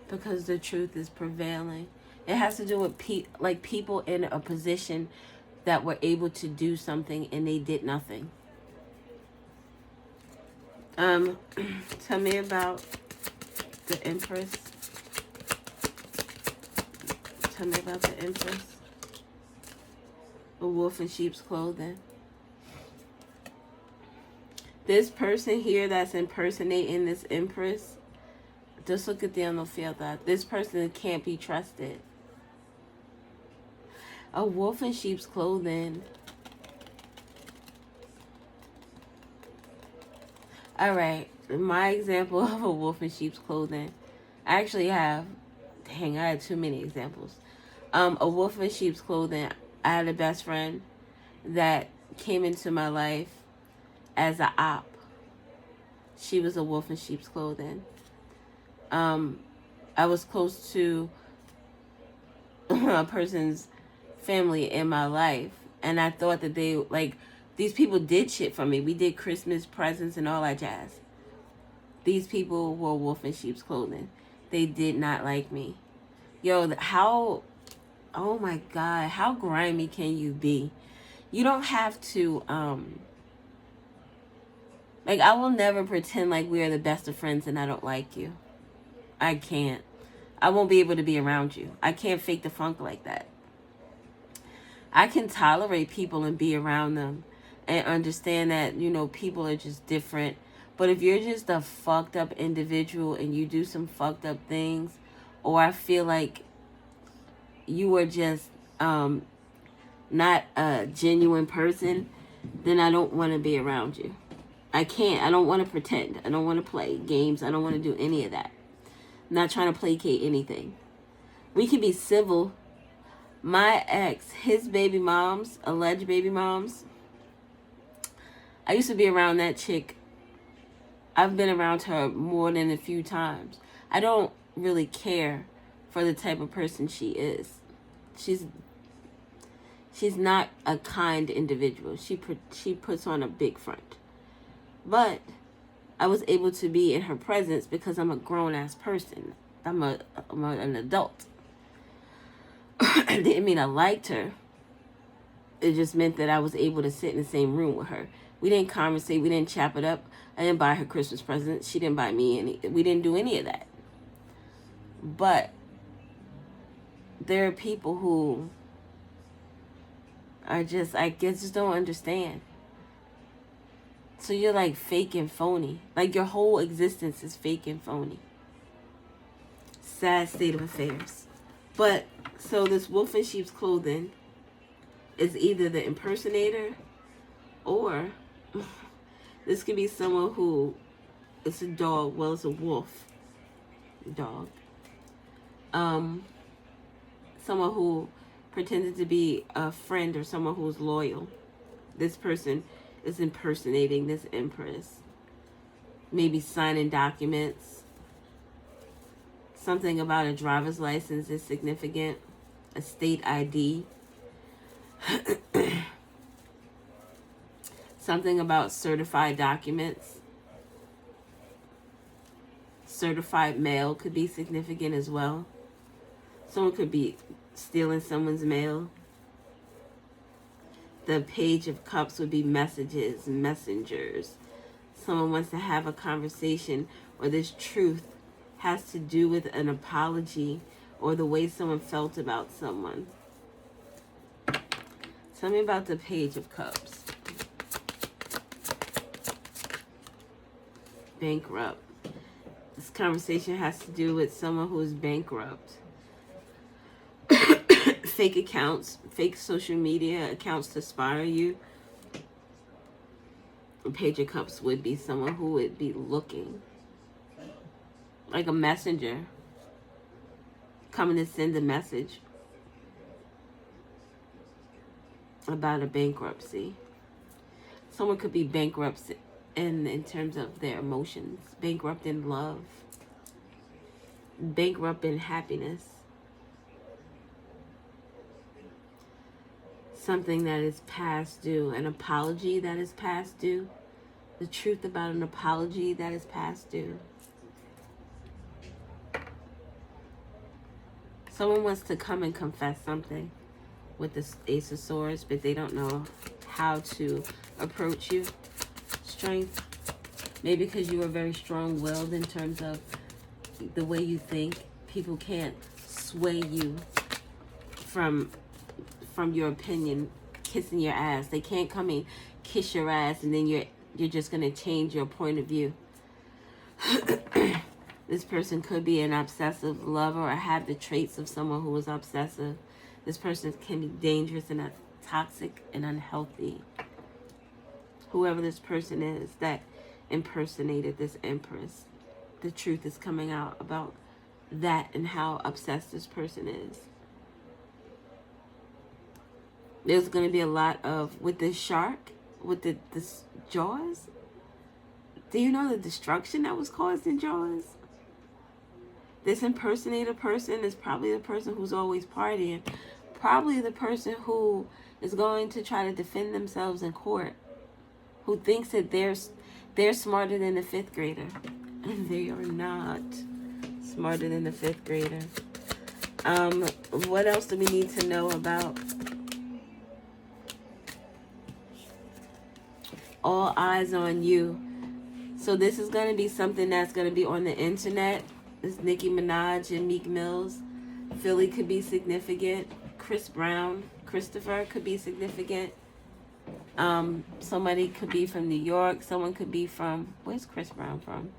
Because the truth is prevailing. It has to do with people in a position that were able to do something and they did nothing. Tell me about the Empress. Tell me about the Empress. A wolf in sheep's clothing. This person here that's impersonating this Empress, just look at the field that this person can't be trusted. A wolf in sheep's clothing. All right, my example of a wolf in sheep's clothing. I actually have, I had too many examples. A wolf in sheep's clothing. I had a best friend that came into my life as a op. She was a wolf in sheep's clothing. I was close to a person's family in my life, and I thought that these people did shit for me. We did Christmas presents and all that jazz. These people were wolf in sheep's clothing. They did not like me. Yo, oh my God, how grimy can you be? You don't have to, I will never pretend like we are the best of friends and I don't like you. I can't. I won't be able to be around you. I can't fake the funk like that. I can tolerate people and be around them and understand that, people are just different. But if you're just a fucked up individual and you do some fucked up things, or I feel like you are just not a genuine person, then I don't want to be around you. I can't. I don't want to pretend. I don't want to play games. I don't want to do any of that. I'm not trying to placate anything. We can be civil. My ex, his baby moms, alleged baby moms, I used to be around that chick. I've been around her more than a few times. I don't really care for the type of person she is. She's not a kind individual. She puts on a big front. But I was able to be in her presence because I'm a grown-ass person. I'm an adult. It didn't mean I liked her. It just meant that I was able to sit in the same room with her. We didn't conversate. We didn't chop it up. I didn't buy her Christmas present. She didn't buy me any. We didn't do any of that. But there are people who are just, I guess, just don't understand. So you're like fake and phony. Like your whole existence is fake and phony. Sad state of affairs. But, so this wolf in sheep's clothing is either the impersonator or this could be someone who, it's a dog, well, it's a wolf dog. Someone who pretended to be a friend or someone who's loyal. This person is impersonating this Empress. Maybe signing documents. Something about a driver's license is significant. A state ID. Something about certified documents. Certified mail could be significant as well. Someone could be stealing someone's mail. The Page of Cups would be messages, messengers. Someone wants to have a conversation, or this truth has to do with an apology or the way someone felt about someone. Tell me about the Page of Cups. Bankrupt. This conversation has to do with someone who is bankrupt. Fake accounts, fake social media accounts to inspire you. A Page of Cups would be someone who would be looking. Like a messenger. Coming to send a message about a bankruptcy. Someone could be bankrupt in terms of their emotions. Bankrupt in love. Bankrupt in happiness. Something that is past due. An apology that is past due. The truth about an apology that is past due. Someone wants to come and confess something with the Ace of Swords, but they don't know how to approach you. Strength. Maybe because you are very strong-willed in terms of the way you think. People can't sway you from your opinion, kissing your ass. They can't come and kiss your ass and then you're just going to change your point of view. This person could be an obsessive lover or have the traits of someone who is obsessive. This person can be dangerous and toxic and unhealthy. Whoever this person is that impersonated this Empress, the truth is coming out about that and how obsessed this person is. There's going to be a lot of, with this shark, with this Jaws. Do you know the destruction that was caused in Jaws? This impersonator person is probably the person who's always partying. Probably the person who is going to try to defend themselves in court. Who thinks that they're smarter than the 5th grader. And they are not smarter than the 5th grader. What else do we need to know about? All eyes on you. So this is going to be something that's going to be on the internet. This Nicki Minaj and Meek Mills. Philly could be significant. Chris Brown, Christopher could be significant. Somebody could be from New York. Someone could be from, where's Chris Brown from?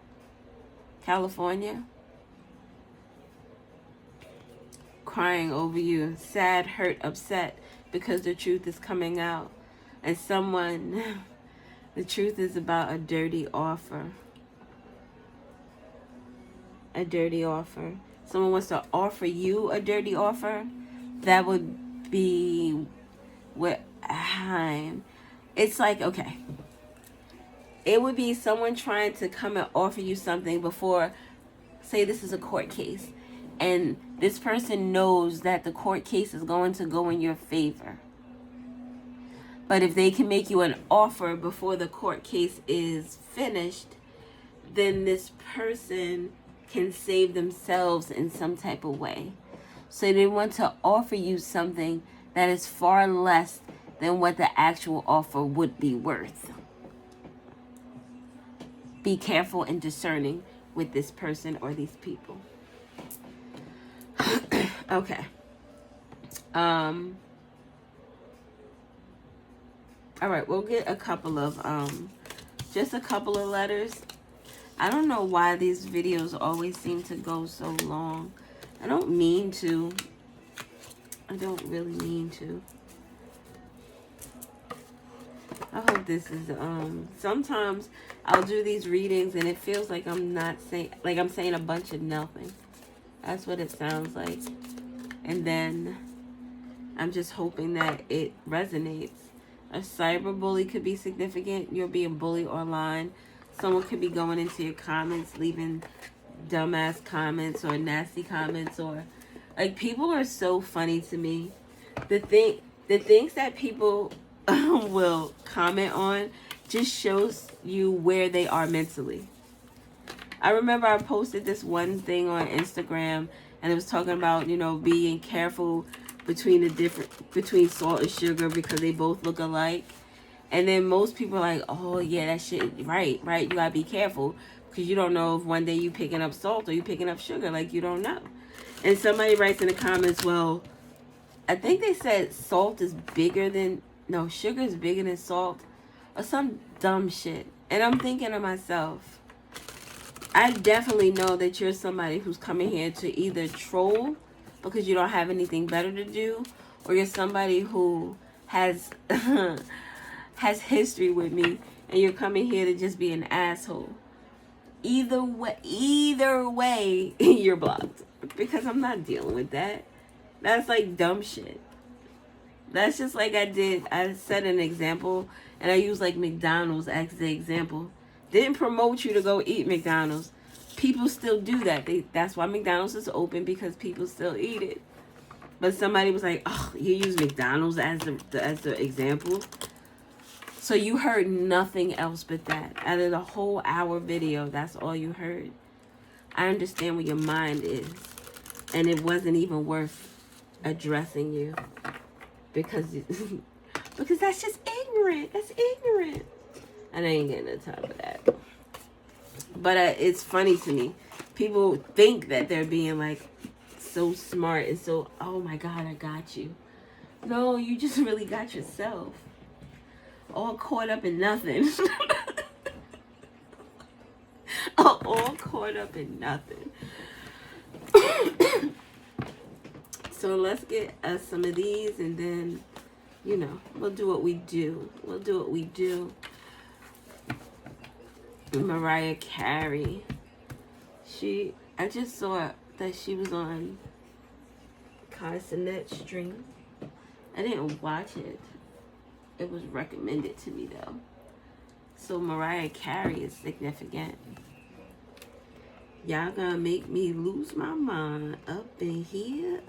California. Crying over you. Sad, hurt, upset because the truth is coming out. And someone, the truth is about a dirty offer. A dirty offer. Someone wants to offer you a dirty offer. That would be what it's like, okay. It would be someone trying to come and offer you something before, say this is a court case. And this person knows that the court case is going to go in your favor. But if they can make you an offer before the court case is finished, then this person can save themselves in some type of way. So they want to offer you something that is far less than what the actual offer would be worth. Be careful and discerning with this person or these people. Okay. All right, we'll get a couple of just a couple of letters. I don't know why these videos always seem to go so long. I don't mean to. I don't really mean to. I hope this is sometimes I'll do these readings and it feels like I'm not saying, like I'm saying a bunch of nothing. That's what it sounds like. And then I'm just hoping that it resonates. A cyberbully could be significant. You're being bullied online. Someone could be going into your comments, leaving dumbass comments or nasty comments, or like, people are so funny to me. The things that people will comment on just shows you where they are mentally. I remember I posted this one thing on Instagram, and it was talking about, being careful between salt and sugar because they both look alike. And then most people are like, oh yeah, that shit, right, you gotta be careful because you don't know if one day you picking up salt or you picking up sugar, like, you don't know. And somebody writes in the comments, well, I think they said sugar is bigger than salt, or some dumb shit. And I'm thinking to myself, I definitely know that you're somebody who's coming here to either troll because you don't have anything better to do, or you're somebody who has has history with me and you're coming here to just be an asshole. Either way, you're blocked, because I'm not dealing with that. That's like dumb shit. That's just like I set an example and I used like McDonald's as the example. Didn't promote you to go eat McDonald's. People still do that. That's why McDonald's is open, because people still eat it. But somebody was like, oh, you use McDonald's as the example. So you heard nothing else but that. Out of the whole hour video, that's all you heard. I understand where your mind is. And it wasn't even worth addressing you. Because that's just ignorant. That's ignorant. And I ain't getting the time for that. But it's funny to me. People think that they're being like so smart and so, oh my God, I got you. No, you just really got yourself. All caught up in nothing. All caught up in nothing. So let's get us some of these, and then, we'll do what we do. Mariah Carey. I just saw that she was on Cashapp stream. I didn't watch it. It was recommended to me though. So Mariah Carey is significant. Y'all gonna make me lose my mind up in here.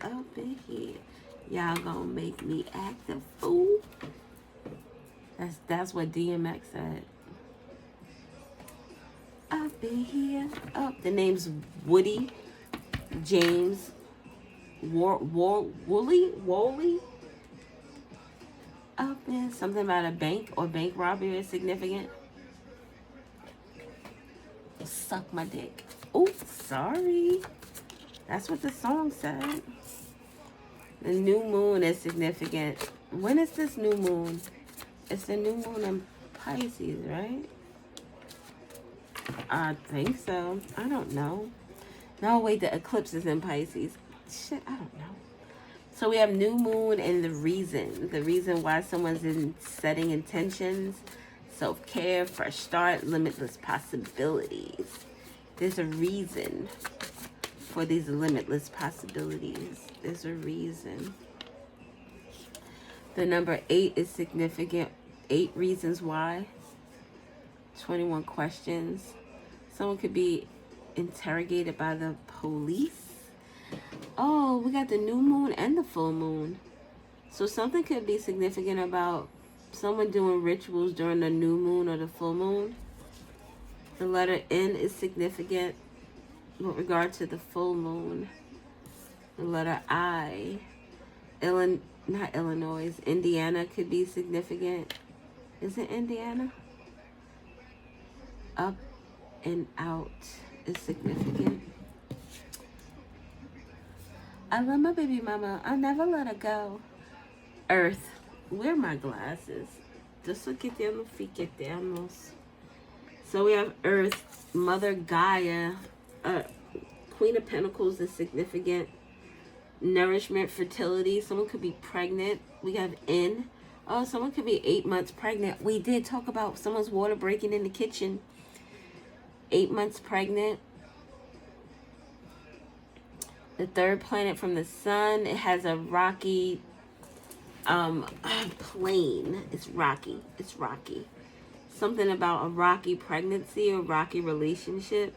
Y'all gonna make me act a fool. That's what DMX said. Up in here. The name's Woody James Woolley. Up in something about a bank or bank robbery is significant. Suck my dick. Oh, sorry. That's what the song said. The new moon is significant. When is this new moon? It's the new moon in Pisces, right? I think so. I don't know. No, wait, the eclipse is in Pisces. Shit, I don't know. So we have new moon and the reason why someone's setting intentions, self-care, fresh start, limitless possibilities. There's a reason for these limitless possibilities. There's a reason. The number 8 is significant. 8 reasons why. 21 questions. Someone could be interrogated by the police. Oh, we got the new moon and the full moon. So something could be significant about someone doing rituals during the new moon or the full moon. The letter N is significant with regard to the full moon. The letter I, not Illinois, Indiana could be significant. Is it Indiana? Up and out is significant. I love my baby mama. I'll never let her go. Earth. Where are my glasses? Just look at them fiquetemos. So we have Earth, Mother Gaia, Queen of Pentacles is significant. Nourishment, fertility. Someone could be pregnant. We have N. Oh, someone could be 8 months pregnant. We did talk about someone's water breaking in the kitchen. 8 months pregnant. The third planet from the sun. It has a rocky Plain. It's rocky. It's rocky. Something about a rocky pregnancy or rocky relationship.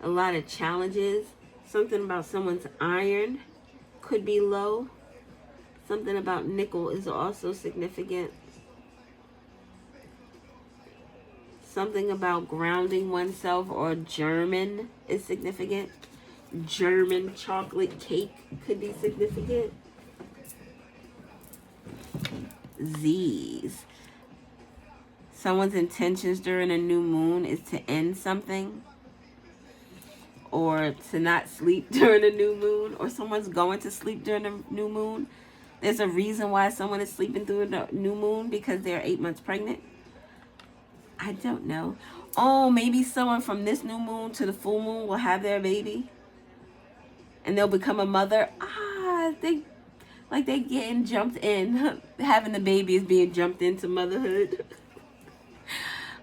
A lot of challenges. Something about someone's iron could be low. Something about nickel is also significant. Something about grounding oneself or German is significant. German chocolate cake could be significant. Z's. Someone's intentions during a new moon is to end something, or to not sleep during a new moon, or someone's going to sleep during a new moon. There's a reason why someone is sleeping through the new moon, because they're 8 months pregnant. I don't know. Oh, maybe someone from this new moon to the full moon will have their baby, and they'll become a mother. They getting jumped in. Having the baby is being jumped into motherhood.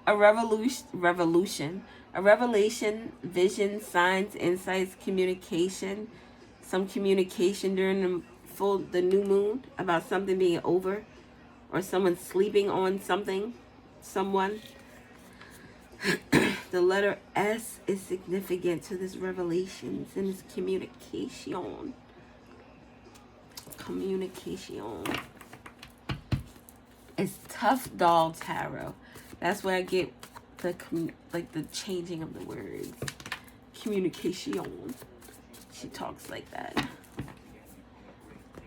A revolution. A revelation, vision, signs, insights, communication. Some communication during the new moon about something being over, or someone sleeping on something, someone. The letter S is significant to this revelations and its communication. Communication. It's Tough Doll Tarot. That's where I get the changing of the words. Communication. She talks like that.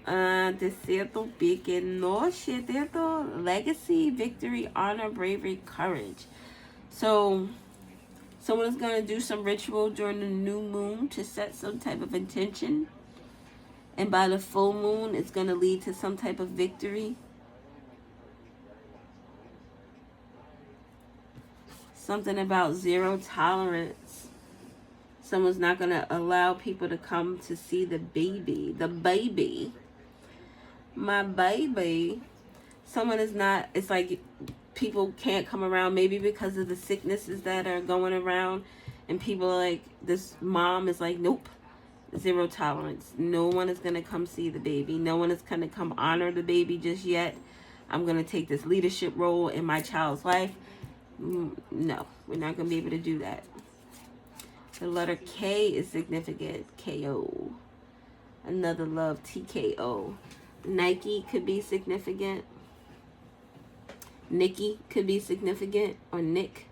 Desierto, pequeño, cierto, legacy, victory, honor, bravery, courage. So, someone is going to do some ritual during the new moon to set some type of intention. And by the full moon, it's going to lead to some type of victory. Something about zero tolerance. Someone's not going to allow people to come to see the baby. The baby. My baby. Someone is not, it's like people can't come around, maybe because of the sicknesses that are going around. And people are like, this mom is like, nope. Zero tolerance. No one is going to come see the baby. No one is going to come honor the baby just yet. I'm going to take this leadership role in my child's life. No, we're not going to be able to do that. The letter K is significant. KO. Another love. TKO. Nike could be significant. Nikki could be significant. Or Nick.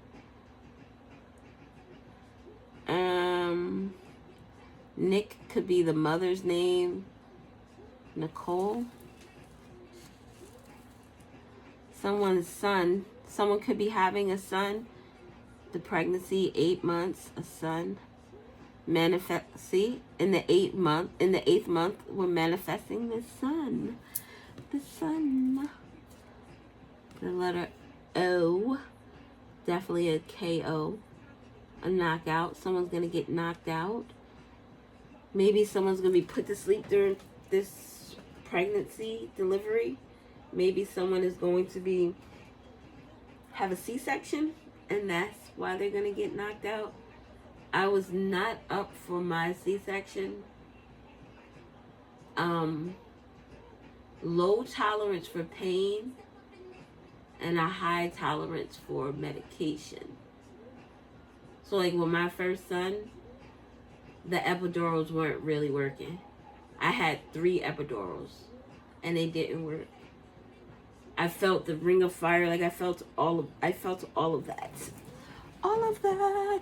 Nick could be the mother's name. Nicole. Someone's son. Someone could be having a son. The pregnancy, 8 months, a son. Manifest. See, in the 8th month, we're manifesting the son. The son. The letter O. Definitely a KO. A knockout. Someone's gonna get knocked out. Maybe someone's going to be put to sleep during this pregnancy, delivery. Maybe someone is going to have a C-section, and that's why they're going to get knocked out. I was not up for my C-section. Low tolerance for pain and a high tolerance for medication. So like with my first son, the epidurals weren't really working. I had 3 epidurals and they didn't work. I felt the ring of fire, like I felt all of that. All of that.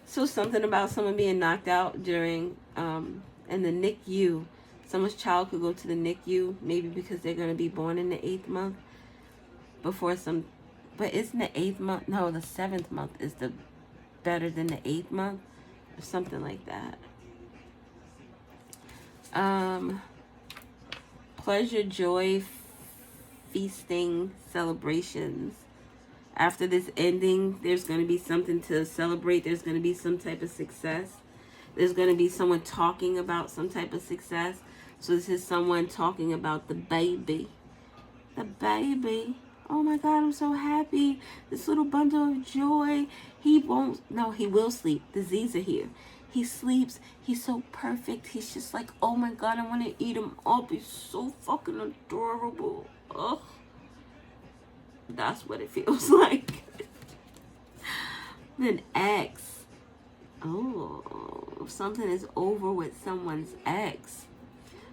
So something about someone being knocked out during in the NICU. Someone's child could go to the NICU, maybe because they're going to be born in the 8th month. But isn't the 8th month? No, the 7th month is better than the 8th month. Or something like that. Pleasure, joy, feasting, celebrations. After this ending, there's going to be something to celebrate. There's going to be some type of success. There's going to be someone talking about some type of success. So this is someone talking about the baby. The baby. Oh my God, I'm so happy. This little bundle of joy. He will sleep. The Z's are here. He sleeps. He's so perfect. He's just like, oh my God, I want to eat him up. He's so fucking adorable. Ugh. That's what it feels like. Then ex. Oh, something is over with someone's ex.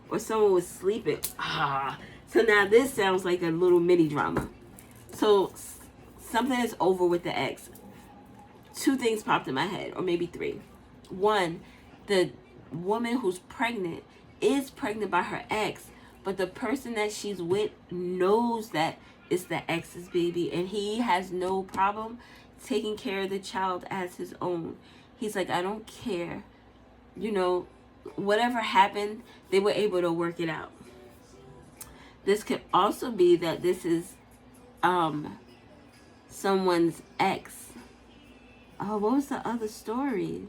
Or someone was sleeping. So now this sounds like a little mini drama. So something is over with the ex. Two things popped in my head, or maybe three. One, the woman who's pregnant is pregnant by her ex, but the person that she's with knows that it's the ex's baby, and he has no problem taking care of the child as his own. He's like, I don't care. You know, whatever happened, they were able to work it out. This could also be that this is someone's ex. Oh, what was the other story?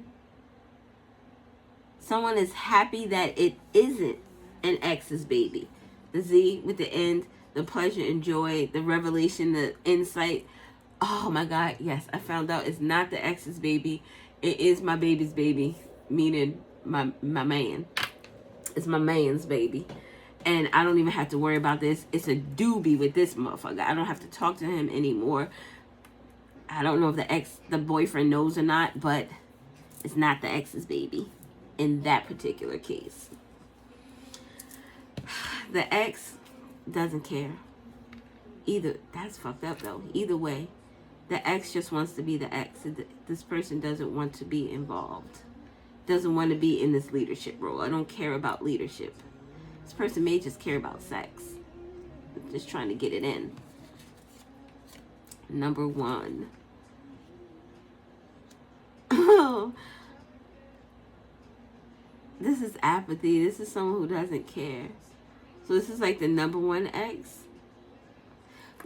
Someone is happy that it isn't an ex's baby. The Z with the end, the pleasure and joy, the revelation, the insight. Oh my God, yes, I found out it's not the ex's baby. It is my baby's baby, meaning my man. It's my man's baby. And I don't even have to worry about this. It's a doobie with this motherfucker. I don't have to talk to him anymore. I don't know if the boyfriend knows or not, but it's not the ex's baby in that particular case. The ex doesn't care. That's fucked up though. Either way, the ex just wants to be the ex. This person doesn't want to be involved. Doesn't want to be in this leadership role. I don't care about leadership. This person may just care about sex. Just trying to get it in. Number 1. This is apathy. This is someone who doesn't care. So this is like the number 1 ex.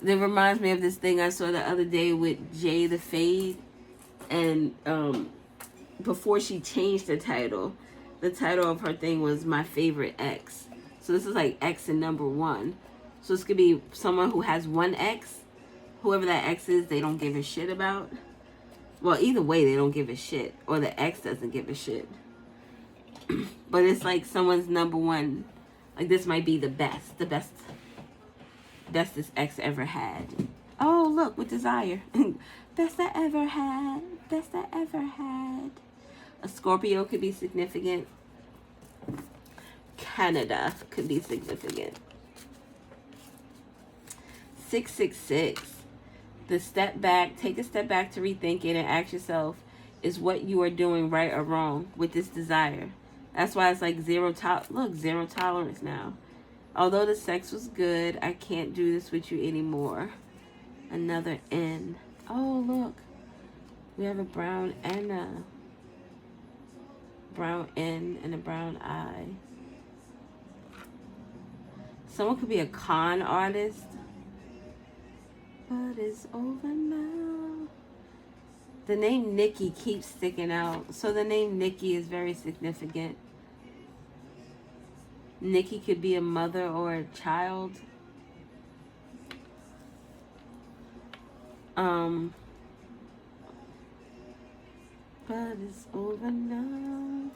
That reminds me of this thing I saw the other day with Jay the Fade. And before she changed the title of her thing was My Favorite Ex. So this is like ex and number 1. So this could be someone who has one ex. Whoever that ex is, they don't give a shit about. Well, either way, they don't give a shit. Or the ex doesn't give a shit. But it's like someone's number 1. Like this might be the best. The best this ex ever had. Oh, look, with desire. Best I ever had. Best I ever had. A Scorpio could be significant. Canada could be significant. 666. The step back. Take a step back to rethink it and ask yourself, is what you are doing right or wrong with this desire? That's why it's like zero tolerance now. Although the sex was good, I can't do this with you anymore. Another N. Oh, look. We have a brown and a brown N and a brown I. Someone could be a con artist. But it's over now. The name Nikki keeps sticking out. So the name Nikki is very significant. Nikki could be a mother or a child. But it's over now.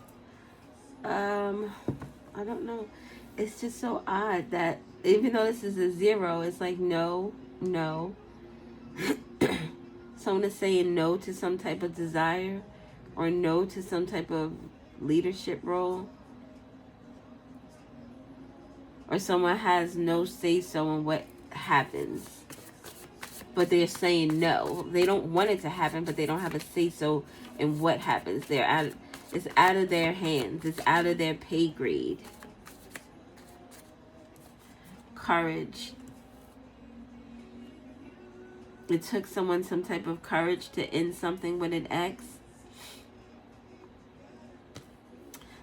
I don't know. It's just so odd that even though this is a 0, it's like no. Someone is saying no to some type of desire or no to some type of leadership role. Or someone has no say-so in what happens. But they're saying no. They don't want it to happen, but they don't have a say-so in what happens. It's out of their hands. It's out of their pay grade. Courage. It took someone some type of courage to end something with an ex.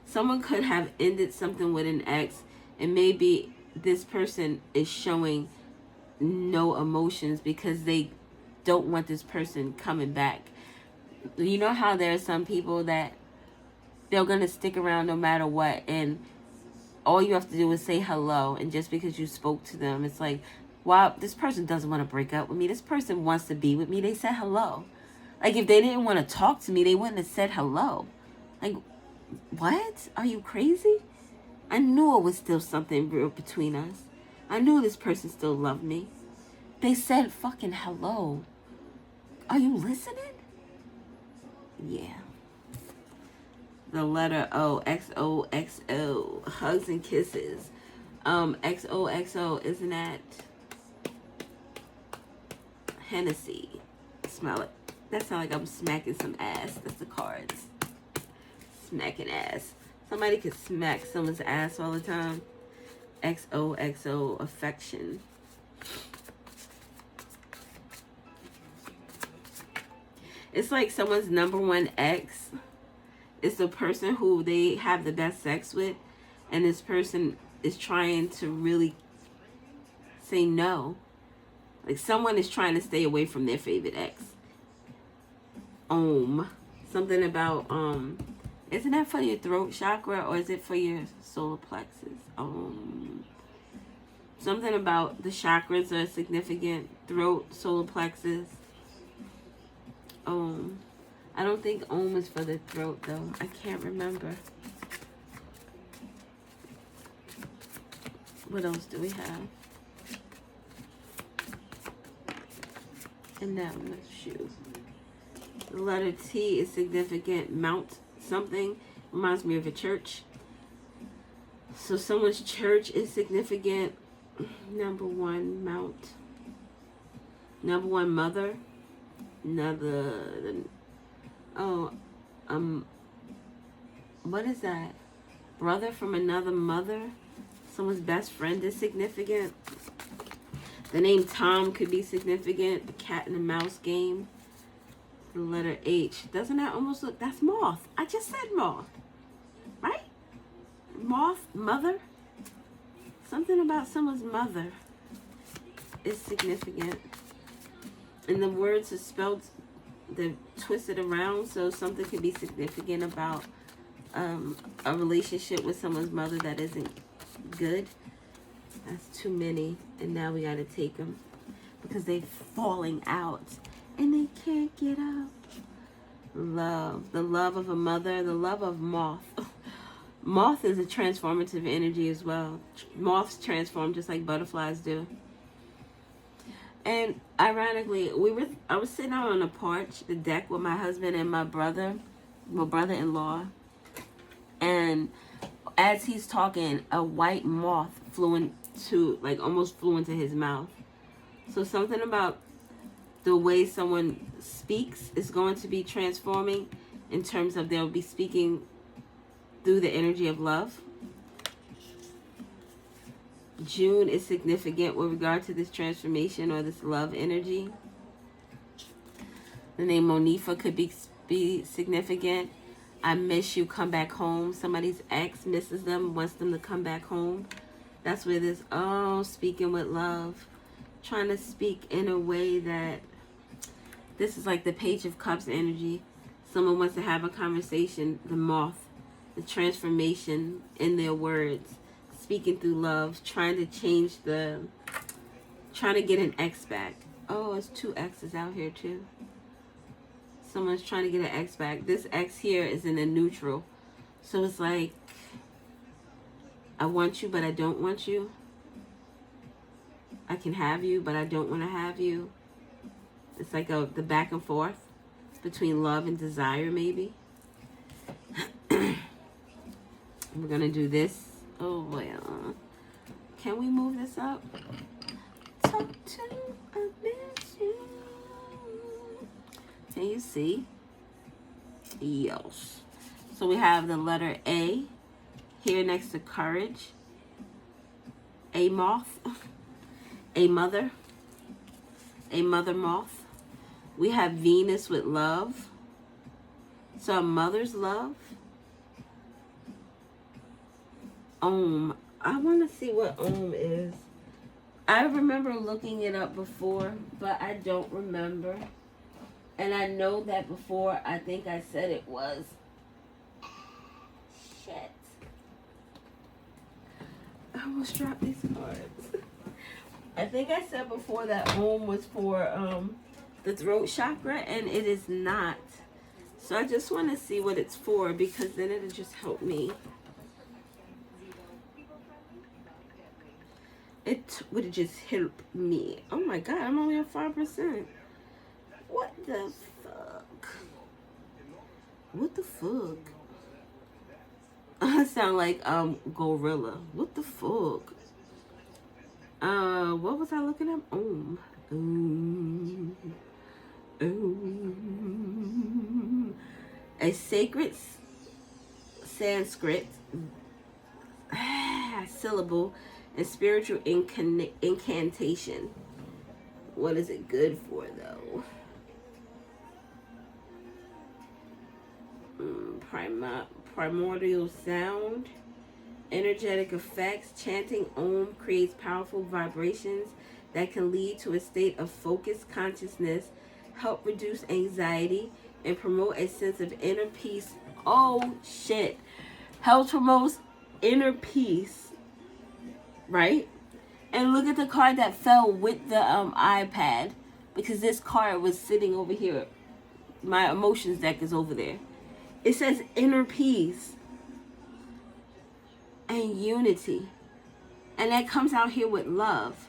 Someone could have ended something with an ex, and maybe this person is showing no emotions because they don't want this person coming back. You know how there are some people that they're going to stick around no matter what, and all you have to do is say hello, and just because you spoke to them, it's like, wow, this person doesn't want to break up with me. This person wants to be with me. They said hello. Like, if they didn't want to talk to me, they wouldn't have said hello. Like, What? Are you crazy? I knew it was still something real between us. I knew this person still loved me. They said fucking hello. Are you listening? Yeah. The letter O, XOXO, hugs and kisses. XOXO, isn't that Hennessy? Smell it. That sounds like I'm smacking some ass. That's the cards. Smacking ass. Somebody could smack someone's ass all the time. XOXO, affection. It's like someone's number one ex is the person who they have the best sex with, and this person is trying to really say no. Like someone is trying to stay away from their favorite ex. Something about isn't that for your throat chakra or is it for your solar plexus? Something about the chakras are significant. Throat, solar plexus. I don't think is for the throat though. I can't remember. What else do we have? And that one, shoe. The letter T is significant. Mount something. Reminds me of a church. So someone's church is significant. Number one, mount. Number one, mother. What is that? Brother from another mother. Someone's best friend is significant. The name Tom could be significant. The cat and the mouse game. The letter H. Doesn't that almost look... That's moth. I just said moth. Right? Moth, mother. Something about someone's mother is significant. And the words are spelled... They're twisted around. So something could be significant about a relationship with someone's mother that isn't good. That's too many. And now we got to take them. Because they're falling out. And they can't get up. Love. The love of a mother. The love of moth. Moth is a transformative energy as well. Moths transform just like butterflies do. And ironically, I was sitting out on the porch, the deck with my husband and my brother-in-law. And as he's talking, a white moth almost flew into his mouth. So something about the way someone speaks is going to be transforming in terms of they'll be speaking through the energy of love. June is significant with regard to this transformation or this love energy. The name Monifa could be significant. I miss you, come back home. Somebody's ex misses them, wants them to come back home. That's where this, speaking with love. Trying to speak in a way that, this is like the Page of Cups energy. Someone wants to have a conversation, the moth, the transformation in their words. Speaking through love, trying to get an ex back. Oh, it's two exes out here too. Someone's trying to get an ex back. This ex here is in a neutral. So it's like, I want you, but I don't want you. I can have you, but I don't want to have you. It's like the back and forth between love and desire, maybe. We're going to do this. Oh, well. Can we move this up? Talk to a bitch. Can you see? Yes. So we have the letter A here next to courage. A moth. A mother. A mother moth. We have Venus with love. So a mother's love. I want to see what is. I remember looking it up before, but I don't remember. And I know that before, I think I said it was. Shit. I almost dropped these cards. I think I said before that was for the throat chakra, and it is not. So I just want to see what it's for, because then it'll just help me. It would just help me. Oh my god, I'm only at 5%. What the fuck? What the fuck? I sound like gorilla. What the fuck? What was I looking at? A sacred Sanskrit syllable and spiritual incantation. What is it good for, though? Primordial sound, energetic effects. Chanting Om creates powerful vibrations that can lead to a state of focused consciousness, help reduce anxiety, and promote a sense of inner peace. Oh shit. Helps promote inner peace, right? And look at the card that fell with the iPad, because this card was sitting over here. My emotions deck is over there. It says inner peace and unity. And that comes out here with love,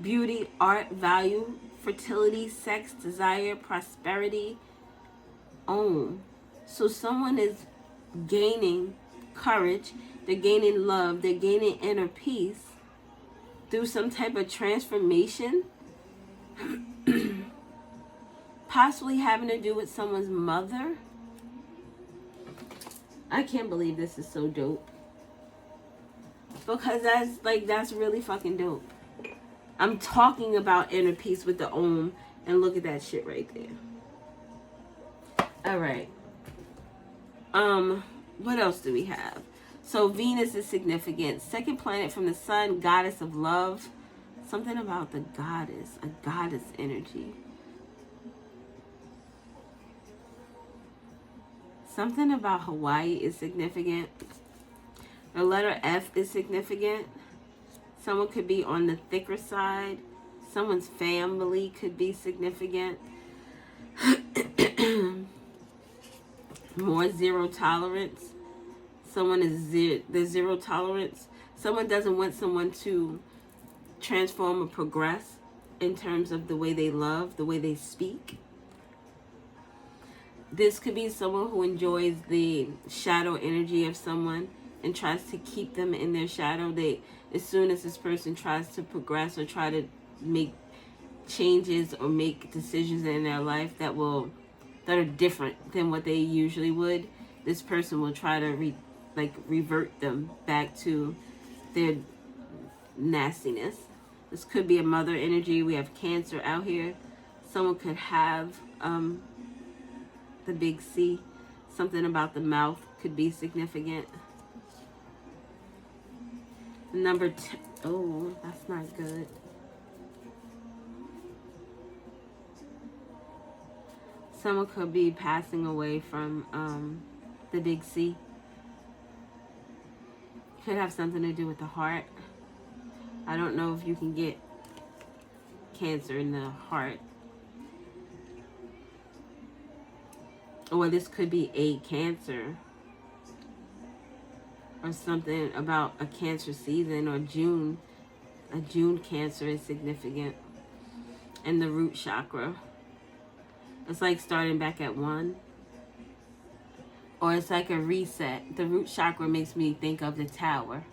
beauty, art, value, fertility, sex, desire, prosperity. So someone is gaining courage, they're gaining love, they're gaining inner peace through some type of transformation, possibly having to do with someone's mother. I can't believe this is so dope, because that's really fucking dope. I'm talking about inner peace with the Om, and look at that shit right there. All right. What else do we have? So Venus is significant. Second planet from the sun, goddess of love. Something about the goddess, a goddess energy. Something about Hawaii is significant. The letter F is significant. Someone could be on the thicker side. Someone's family could be significant. More zero tolerance. Someone is there's zero tolerance. Someone doesn't want someone to transform or progress in terms of the way they love, the way they speak. This could be someone who enjoys the shadow energy of someone and tries to keep them in their shadow. As soon as this person tries to progress or try to make changes or make decisions in their life that are different than what they usually would, this person will try to revert them back to their nastiness. This could be a mother energy. We have Cancer out here. Someone could have the big C. Something about the mouth could be significant. Number 10. Oh, that's not good. Someone could be passing away from the big C. Could have something to do with the heart. I don't know if you can get cancer in the heart. Or this could be a cancer. Or something about a cancer season or June. A June cancer is significant. And the root chakra. It's like starting back at 1. Or it's like a reset. The root chakra makes me think of the tower.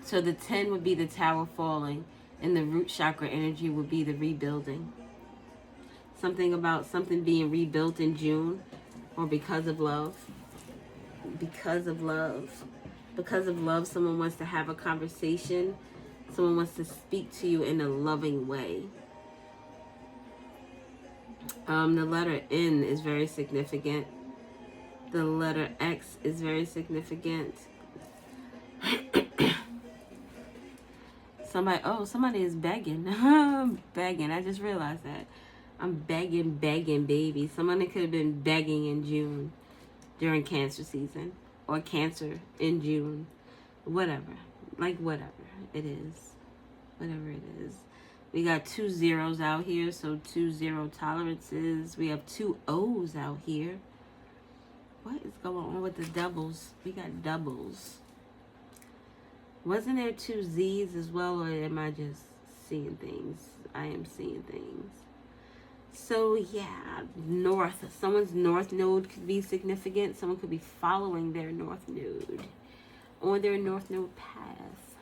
So the 10 would be the tower falling. And the root chakra energy would be the rebuilding. Something about something being rebuilt in June. Or because of love. Because of love. Because of love, someone wants to have a conversation. Someone wants to speak to you in a loving way. The letter N is very significant. The letter X is very significant. Somebody is begging. Begging. I just realized that. I'm begging, baby. Someone could have been begging in June during Cancer season. Or Cancer in June. Whatever. Like whatever it is. Whatever it is. We got 2 zeros out here, so 2 zero tolerances. We have 2 O's out here. What is going on with the doubles? We got doubles. Wasn't there 2 Z's as well, or am I just seeing things? I am seeing things. So yeah, north. Someone's north node could be significant. Someone could be following their north node on their north node path.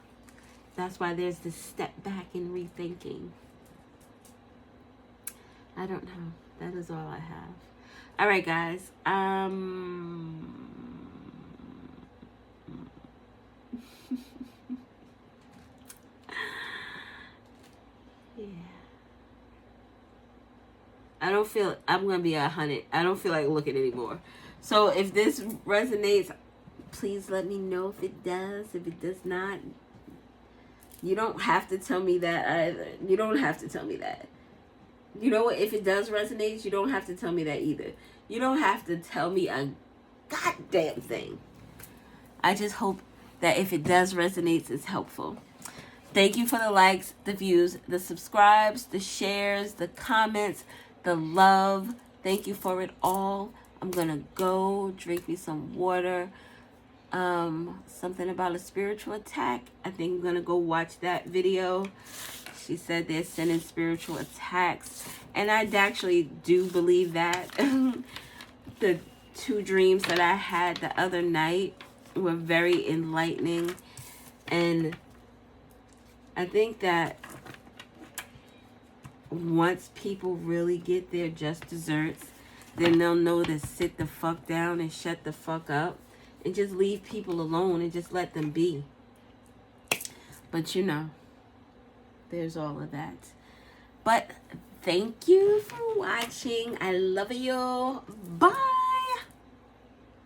That's why there's this step back and rethinking. I don't know. That is all I have. All right, guys. Yeah. I don't feel, I'm going to be 100. I don't feel like looking anymore. So if this resonates, please let me know if it does. If it does not, you don't have to tell me that either. You don't have to tell me that. You know what? If it does resonate, you don't have to tell me that either. You don't have to tell me a goddamn thing. I just hope that if it does resonate, it's helpful. Thank you for the likes, the views, the subscribes, the shares, the comments, the love. Thank you for it all. I'm going to go drink me some water. Something about a spiritual attack. I think I'm going to go watch that video. She said they're sending spiritual attacks. And I actually do believe that. The 2 dreams that I had the other night were very enlightening. And I think that once people really get their just desserts, then they'll know to sit the fuck down and shut the fuck up and just leave people alone and just let them be. But you know, there's all of that. But thank you for watching. I love you. Bye.